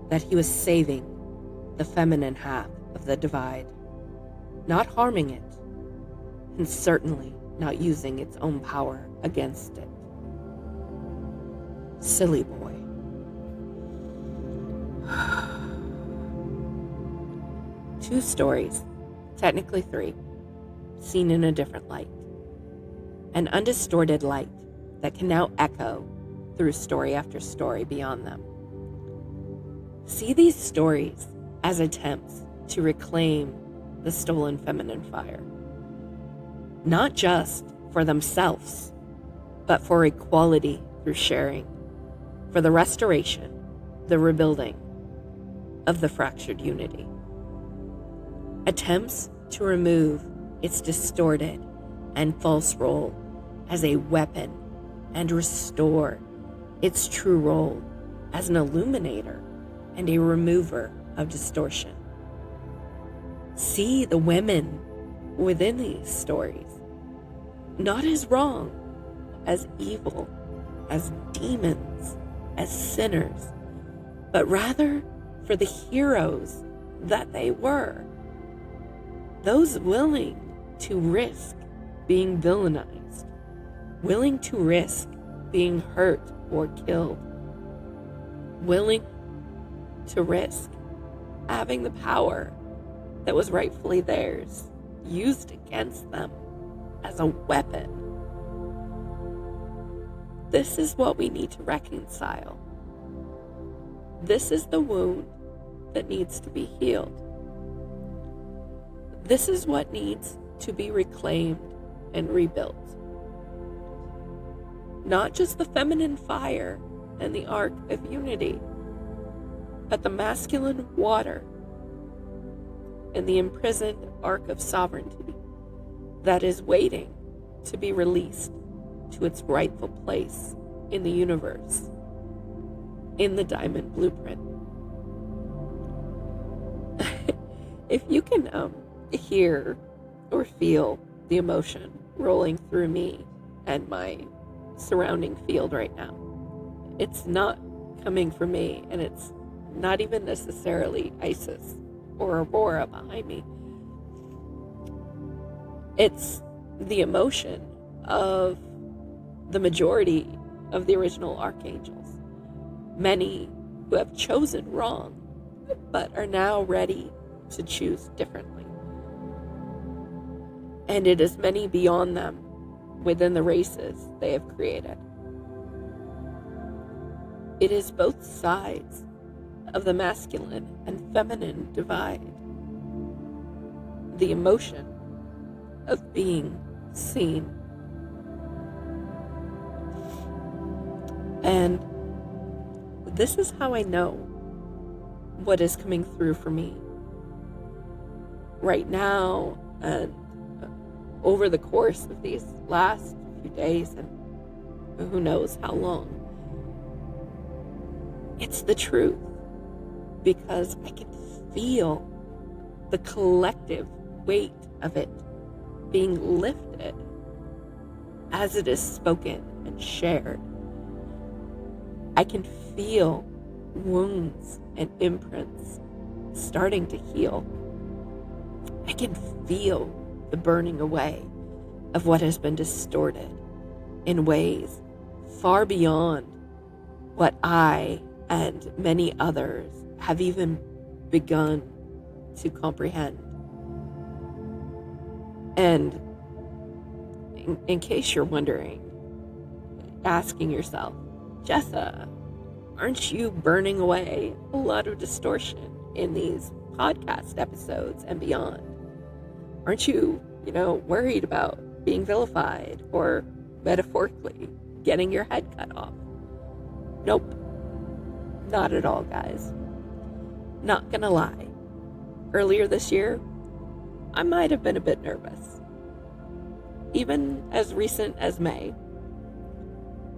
that he was saving the feminine half of the divide, not harming it, and certainly not using its own power against it. Silly boy. Two stories, technically three, seen in a different light. An undistorted light that can now echo through story after story beyond them. See these stories as attempts to reclaim the stolen feminine fire, not just for themselves, but for equality through sharing, for the restoration, the rebuilding of the fractured unity. Attempts to remove its distorted and false role as a weapon and restore its true role as an illuminator and a remover of distortion. See the women within these stories, not as wrong, as evil, as demons, as sinners, but rather for the heroes that they were. Those willing to risk being villainized, willing to risk being hurt or killed, willing to risk having the power that was rightfully theirs used against them as a weapon. This is what we need to reconcile. This is the wound that needs to be healed. This is what needs to be reclaimed and rebuilt. Not just the feminine fire and the arc of unity, but the masculine water and the imprisoned arc of sovereignty that is waiting to be released to its rightful place in the universe, in the diamond blueprint. If you can hear or feel the emotion rolling through me and my surrounding field right now, it's not coming from me, and it's not even necessarily Isis or Aurora behind me. It's the emotion of the majority of the original archangels, many who have chosen wrong but are now ready to choose differently. And it is many beyond them within the races they have created. It is both sides of the masculine and feminine divide. The emotion of being seen. And this is how I know what is coming through for me right now and over the course of these last few days and who knows how long. It's the truth, because I can feel the collective weight of it being lifted as it is spoken and shared. I can feel wounds and imprints starting to heal. I can feel the burning away of what has been distorted in ways far beyond what I and many others have even begun to comprehend. And in case you're wondering, asking yourself, Jessa, aren't you burning away a lot of distortion in these podcast episodes and beyond? Aren't you, worried about being vilified or metaphorically getting your head cut off? Nope. Not at all, guys. Not gonna lie. Earlier this year, I might have been a bit nervous. Even as recent as May.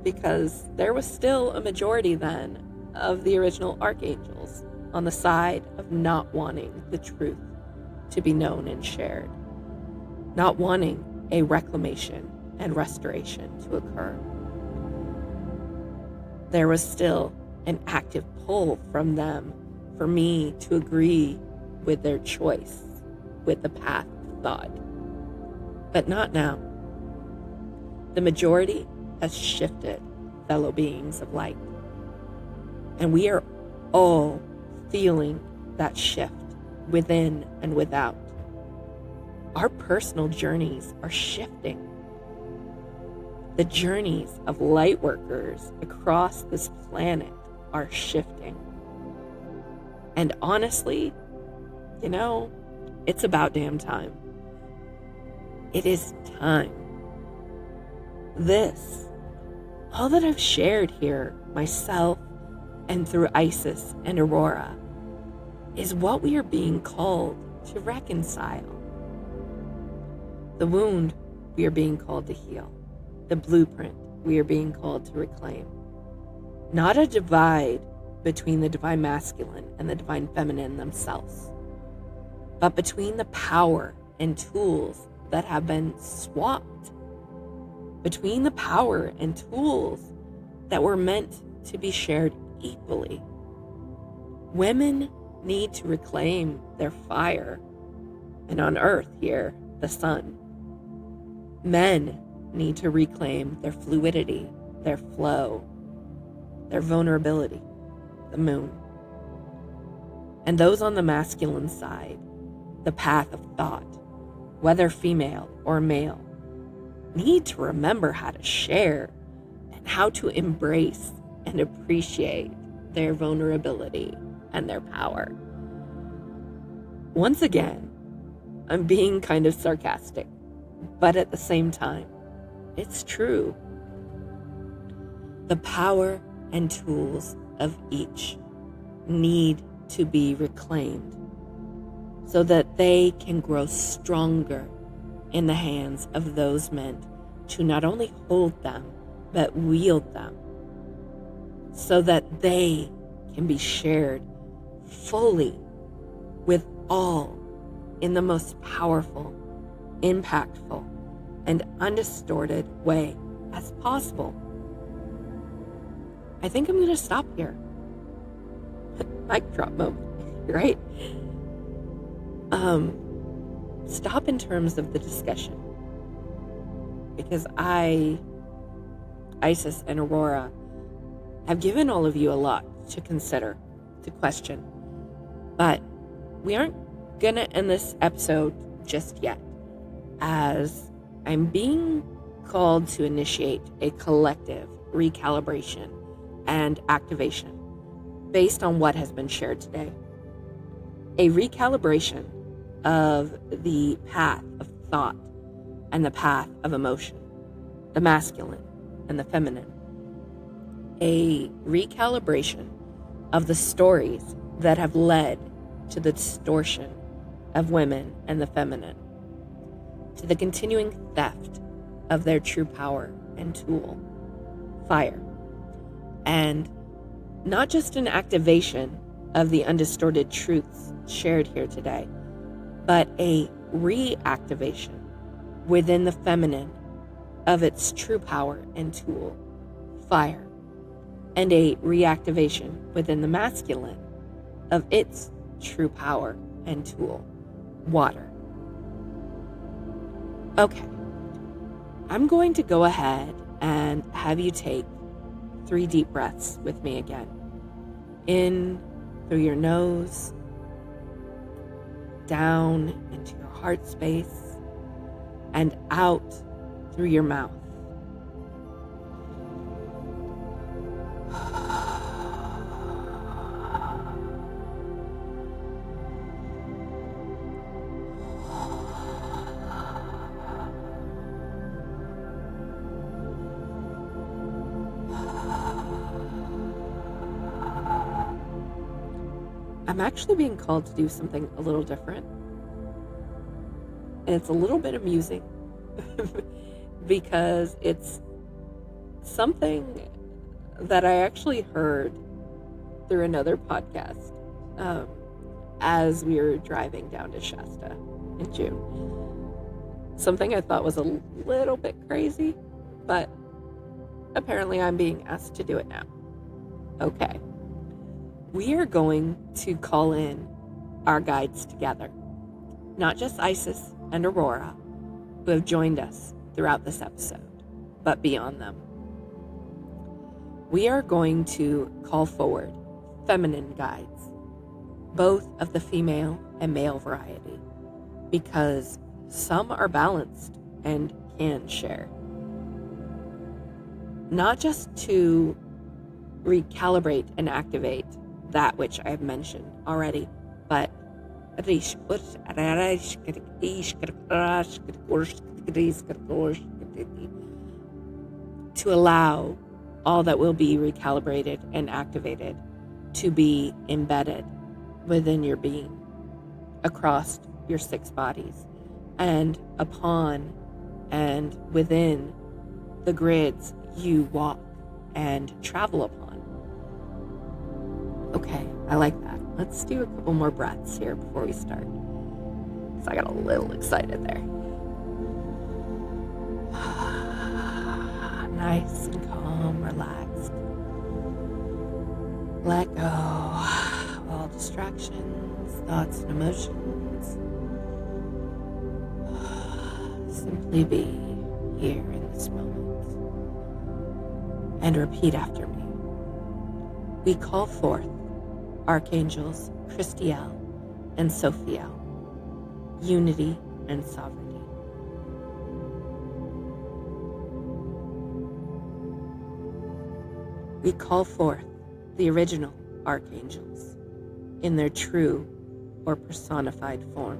Because there was still a majority then of the original archangels on the side of not wanting the truth to be known and shared. Not wanting a reclamation and restoration to occur. There was still an active pull from them for me to agree with their choice, with the path of thought. But not now. The majority has shifted, fellow beings of light. And we are all feeling that shift within and without. Our personal journeys are shifting. The journeys of light workers across this planet are shifting. And honestly, it's about damn time. It is time. All that I've shared here, myself and through Isis and Aurora, is what we are being called to reconcile. The wound we are being called to heal. The blueprint we are being called to reclaim. Not a divide between the divine masculine and the divine feminine themselves, but between the power and tools that have been swapped. Between the power and tools that were meant to be shared equally. Women need to reclaim their fire, and on earth here, the sun. Men need to reclaim their fluidity, their flow, their vulnerability, the moon. And those on the masculine side, the path of thought, whether female or male, need to remember how to share and how to embrace and appreciate their vulnerability and their power. Once again, I'm being kind of sarcastic, but at the same time, it's true. The power and tools of each need to be reclaimed so that they can grow stronger in the hands of those meant to not only hold them, but wield them, so that they can be shared fully with all in the most powerful, impactful, and undistorted way as possible. I think I'm going to stop here. Mic drop moment, right? Stop in terms of the discussion, because Isis and Aurora have given all of you a lot to consider, to question, but we aren't gonna end this episode just yet, as I'm being called to initiate a collective recalibration and activation based on what has been shared today. A recalibration of the path of thought and the path of emotion, the masculine and the feminine. A recalibration of the stories that have led to the distortion of women and the feminine, to the continuing theft of their true power and tool, fire. And not just an activation of the undistorted truths shared here today, but a reactivation within the feminine of its true power and tool, fire, and a reactivation within the masculine of its true power and tool, water. Okay, I'm going to go ahead and have you take 3 deep breaths with me again. In through your nose, down into your heart space, and out through your mouth. I'm actually being called to do something a little different. And it's a little bit amusing because it's something that I actually heard through another podcast as we were driving down to Shasta in June. Something I thought was a little bit crazy, but apparently I'm being asked to do it now. Okay. We are going to call in our guides together. Not just Isis and Aurora, who have joined us throughout this episode, but beyond them. We are going to call forward feminine guides, both of the female and male variety, because some are balanced and can share. Not just to recalibrate and activate that which I have mentioned already, but to allow all that will be recalibrated and activated to be embedded within your being, across your 6 bodies, and upon and within the grids you walk and travel upon. Okay, I like that. Let's do a couple more breaths here before we start, because I got a little excited there. Nice and calm, relaxed. Let go of all distractions, thoughts, and emotions. Simply be here in this moment. And repeat after me. We call forth Archangels Christiel and Sophiel, unity and sovereignty. We call forth the original archangels in their true or personified form.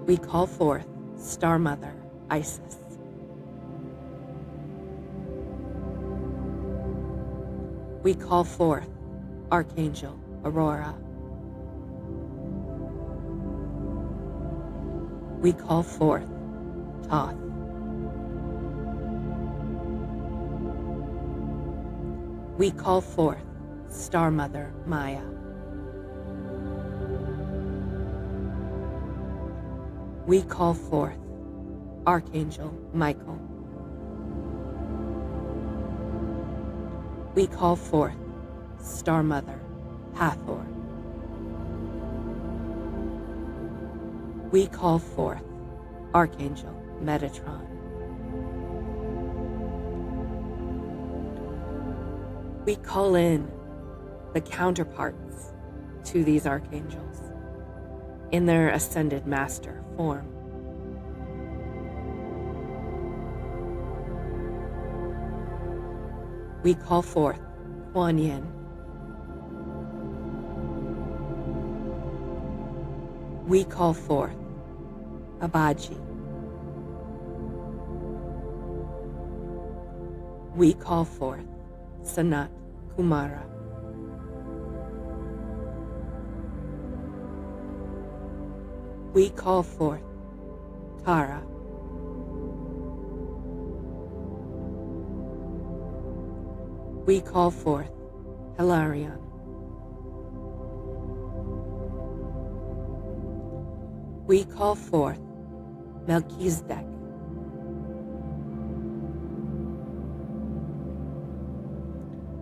We call forth Star Mother Isis. We call forth Archangel Aurora. We call forth Thoth. We call forth Star Mother Maya. We call forth Archangel Michael. We call forth Star Mother Hathor. We call forth Archangel Metatron. We call in the counterparts to these archangels in their ascended master form. We call forth Kuan Yin. We call forth Abaji. We call forth Sanat Kumara. We call forth Tara. We call forth Hilarion. We call forth Melchizedek.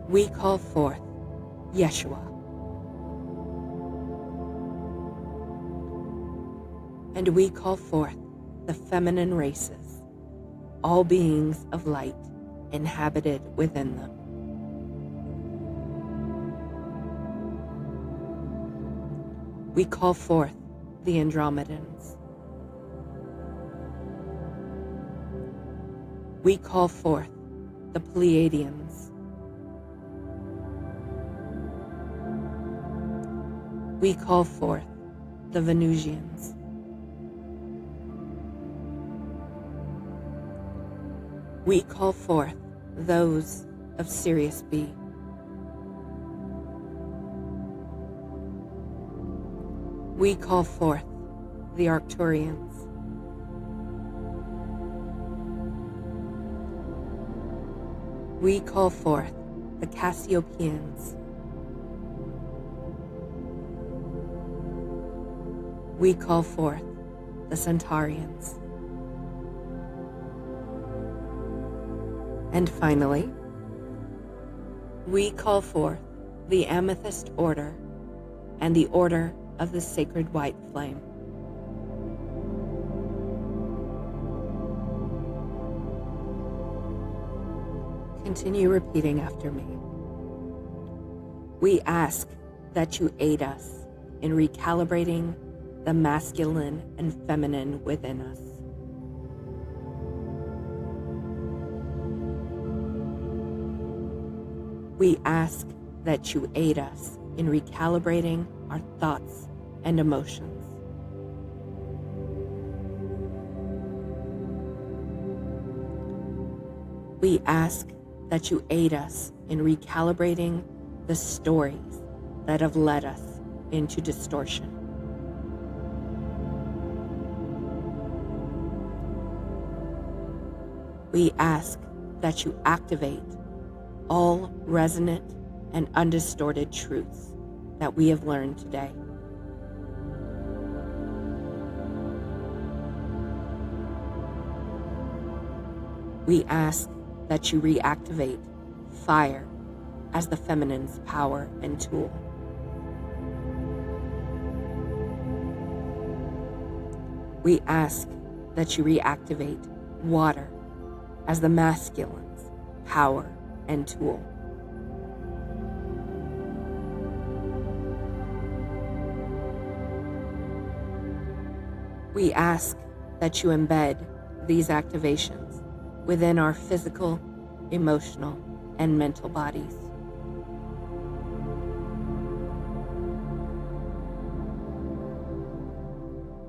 We call forth Yeshua. And we call forth the feminine races, all beings of light inhabited within them. We call forth the Andromedans. We call forth the Pleiadians. We call forth the Venusians. We call forth those of Sirius B. We call forth the Arcturians. We call forth the Cassiopeans. We call forth the Centaurians. And finally, we call forth the Amethyst Order and the Order of the Sacred White Flame. Continue repeating after me. We ask that you aid us in recalibrating the masculine and feminine within us. We ask that you aid us in recalibrating our thoughts and emotions. We ask that you aid us in recalibrating the stories that have led us into distortion. We ask that you activate all resonant and undistorted truths that we have learned today. We ask that you reactivate fire as the feminine's power and tool. We ask that you reactivate water as the masculine's power and tool. We ask that you embed these activations within our physical, emotional, and mental bodies.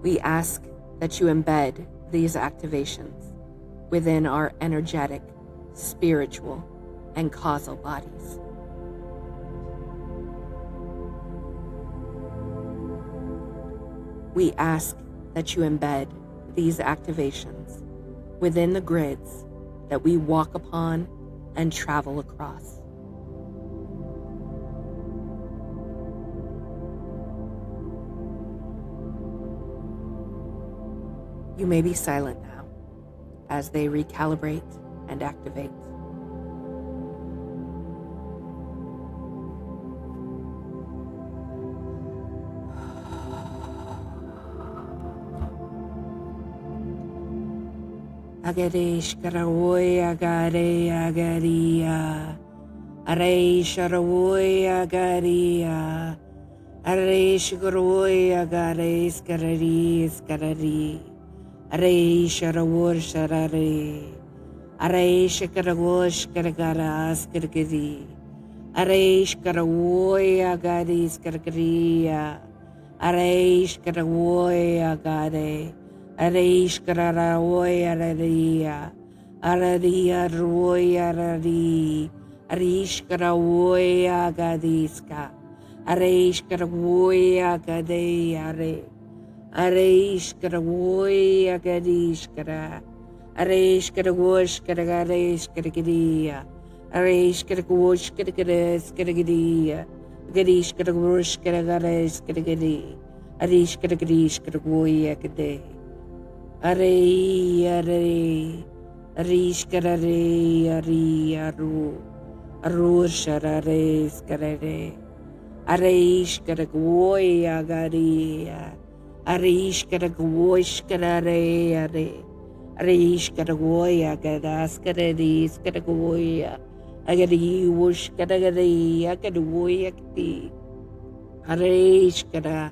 We ask that you embed these activations within our energetic, spiritual, and causal bodies. We ask that you embed these activations within the grids that we walk upon and travel across. You may be silent now as they recalibrate and activate. Agadesh Karawoy Agade Agaria Are Sharawoy Agaria Are Shikaroy Agade Skarari Skarari Are Sharawur Sharare Are Shikarawosh Karagara Skargari Are Shkarawoy Agade Skargaria Are Shkarawoy Agade Arish Kararoy Araria Araria Roy Arari Arish Karawoy Agadiska Arish Karawoy Agade Are Arish Karawoy Agadishkara Arish Karawosh Karagaresh Karagadia Arish Karawosh Karagares Karagadia Gadish Karawosh Karagares Karagadi Arish Karagadish Karawoy Agade Are, Arish Karare, Aru, Sharare, Skarare, Arish Karagoy Agari, Arish Karagoy Skarare, Arish Karagoy Agadas Karadi, Skaragoy, Agadi, Wush Karagari, Akadoy Akti, Arish Kara.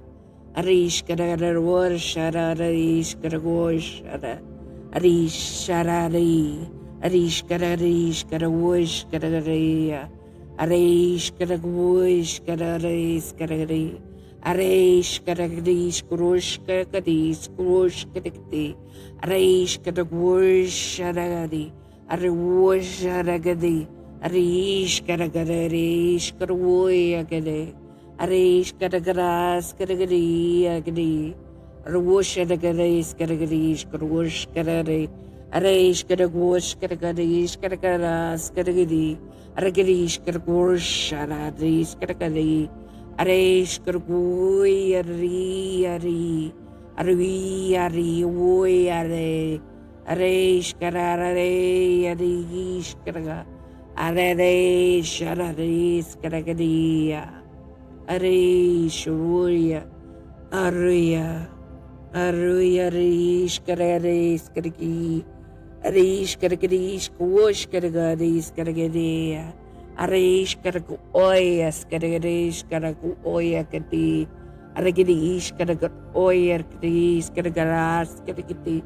Arish Karagar Shara Arish Karagosh Shara Arish Sharari Arish Kararish Karawosh Karagaria Arish Karagosh Kararis Karagari Arish Karagadish Kurush Karakadis Kurush Karakti Arish Karagosh Sharari Arusharagadi, Arishkaragarish, Karuagade, Arishkaragaras, Karagadi, Agadi, Arushadagaris, Karagadish, Karushkarari, Arish Karagwash, Karagadish, Karagaras, Karagadi, Aragadish, Karagwash, Aradis, Karagadi, Arish Karagui, Ari, Ari, Oi, Are. Areish karare arish karaga areish araris karagadia areish ruya aruya rish kararis karagi arish karagadish kuosh karagaris karagadia areish karagu oyas karagadish karagu oya kati aragadish karagat oyer kadis karagaras karagati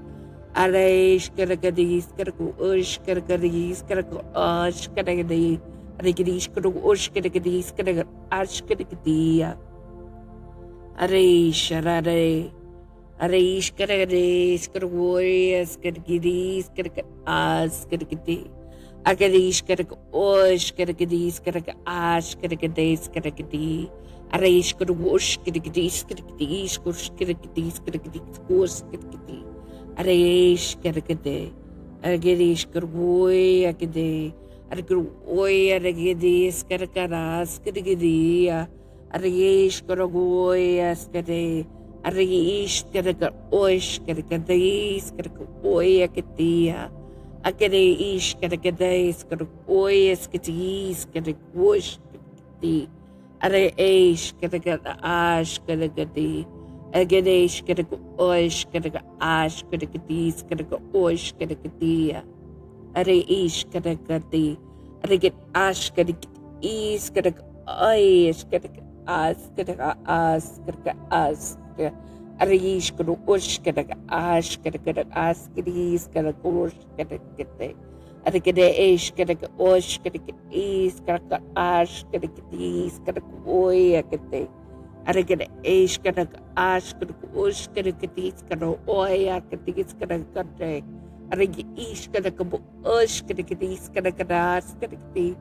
Areish karagadis karagu ush karagadis karagu ush karagadi arigadish karagu ush karagadis karagu ash karagadia Areish arare Areish karagadis karagu oyas karagadis karagu as karagadi Agadish karagu ush karagadis karagu ash karagadis karagadi Areish karagu ush karagadis karagadis kush karagadis karagadis kush karagadi Areish karagade, Aragadish karagoi agade, Aragoi aragadis karakaras karagadia, Arayesh karagoi askade, Arayesh karagaoish karagadis karagoi agadia, Agadeish karagadis karagoi askadis karagoish karagadi, Arayesh karagadash karagadi, Agadesh karaga oish karaga ash karaga dis karaga oish karaga dia Areish karaga di Aragat ash karaga is karaga oish karaga as karaga as Areish karaga oish karaga ash karaga as kadis karaga oish karaga di Aragadesh karaga oish karaga is karaga ash karaga dis karaga oya karaga Aragada Aish Karaga Ash Karaga Ush Karagatis Karo Oya Katis Karagate Aragi Ish Karagabu Ush Karagatis Karagadas Karagati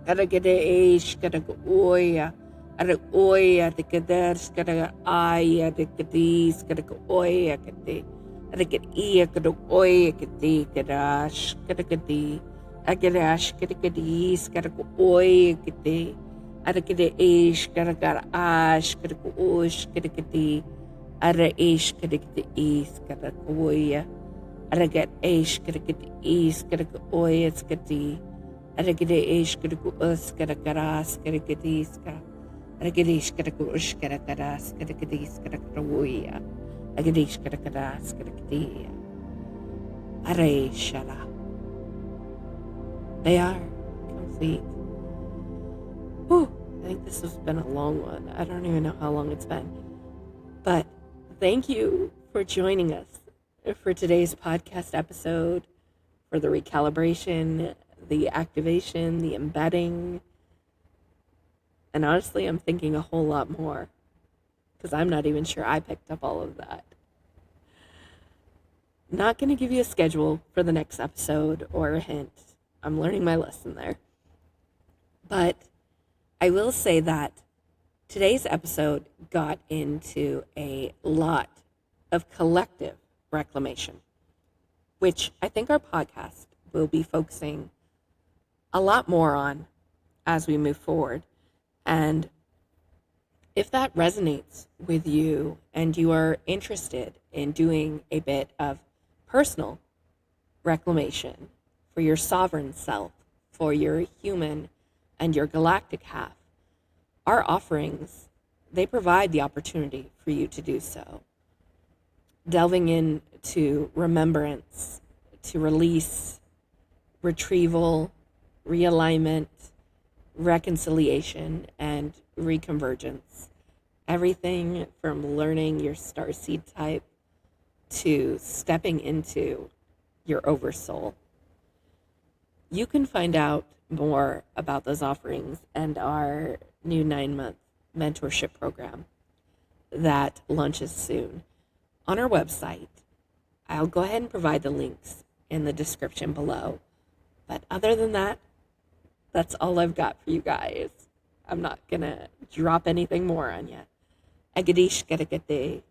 Aragada Aish Karaga Oya Arag Oya the Kadars Karaga Aya the Kadis Karaga Oya Kate Aragad Ia Karaga Oya Kati Kadash Karagati Agadash Karagadis Karaga Oya Kate Aragade ish karagar ash karakuosh karakati ara ish karakati is karakoya aragat ish karakati is karakoya skati aragade ish karakuos karakaras karakatis ka aragadish karakuosh karakaras karakatis karakaroya agadish karakaras karakati ara shala. They are complete. Whew, I think this has been a long one. I don't even know how long it's been. But thank you for joining us for today's podcast episode, for the recalibration, the activation, the embedding. And honestly, I'm thinking a whole lot more because I'm not even sure I picked up all of that. Not going to give you a schedule for the next episode or a hint. I'm learning my lesson there. But I will say that today's episode got into a lot of collective reclamation, which I think our podcast will be focusing a lot more on as we move forward. And if that resonates with you and you are interested in doing a bit of personal reclamation for your sovereign self, for your human and your galactic half, our offerings, they provide the opportunity for you to do so. Delving into remembrance, to release, retrieval, realignment, reconciliation, and reconvergence. Everything from learning your starseed type to stepping into your oversoul. You can find out more about those offerings and our new 9-month mentorship program that launches soon on our website. I'll go ahead and provide the links in the description below. But other than that, that's all I've got for you guys. I'm not going to drop anything more on you. Agadish Gadagade.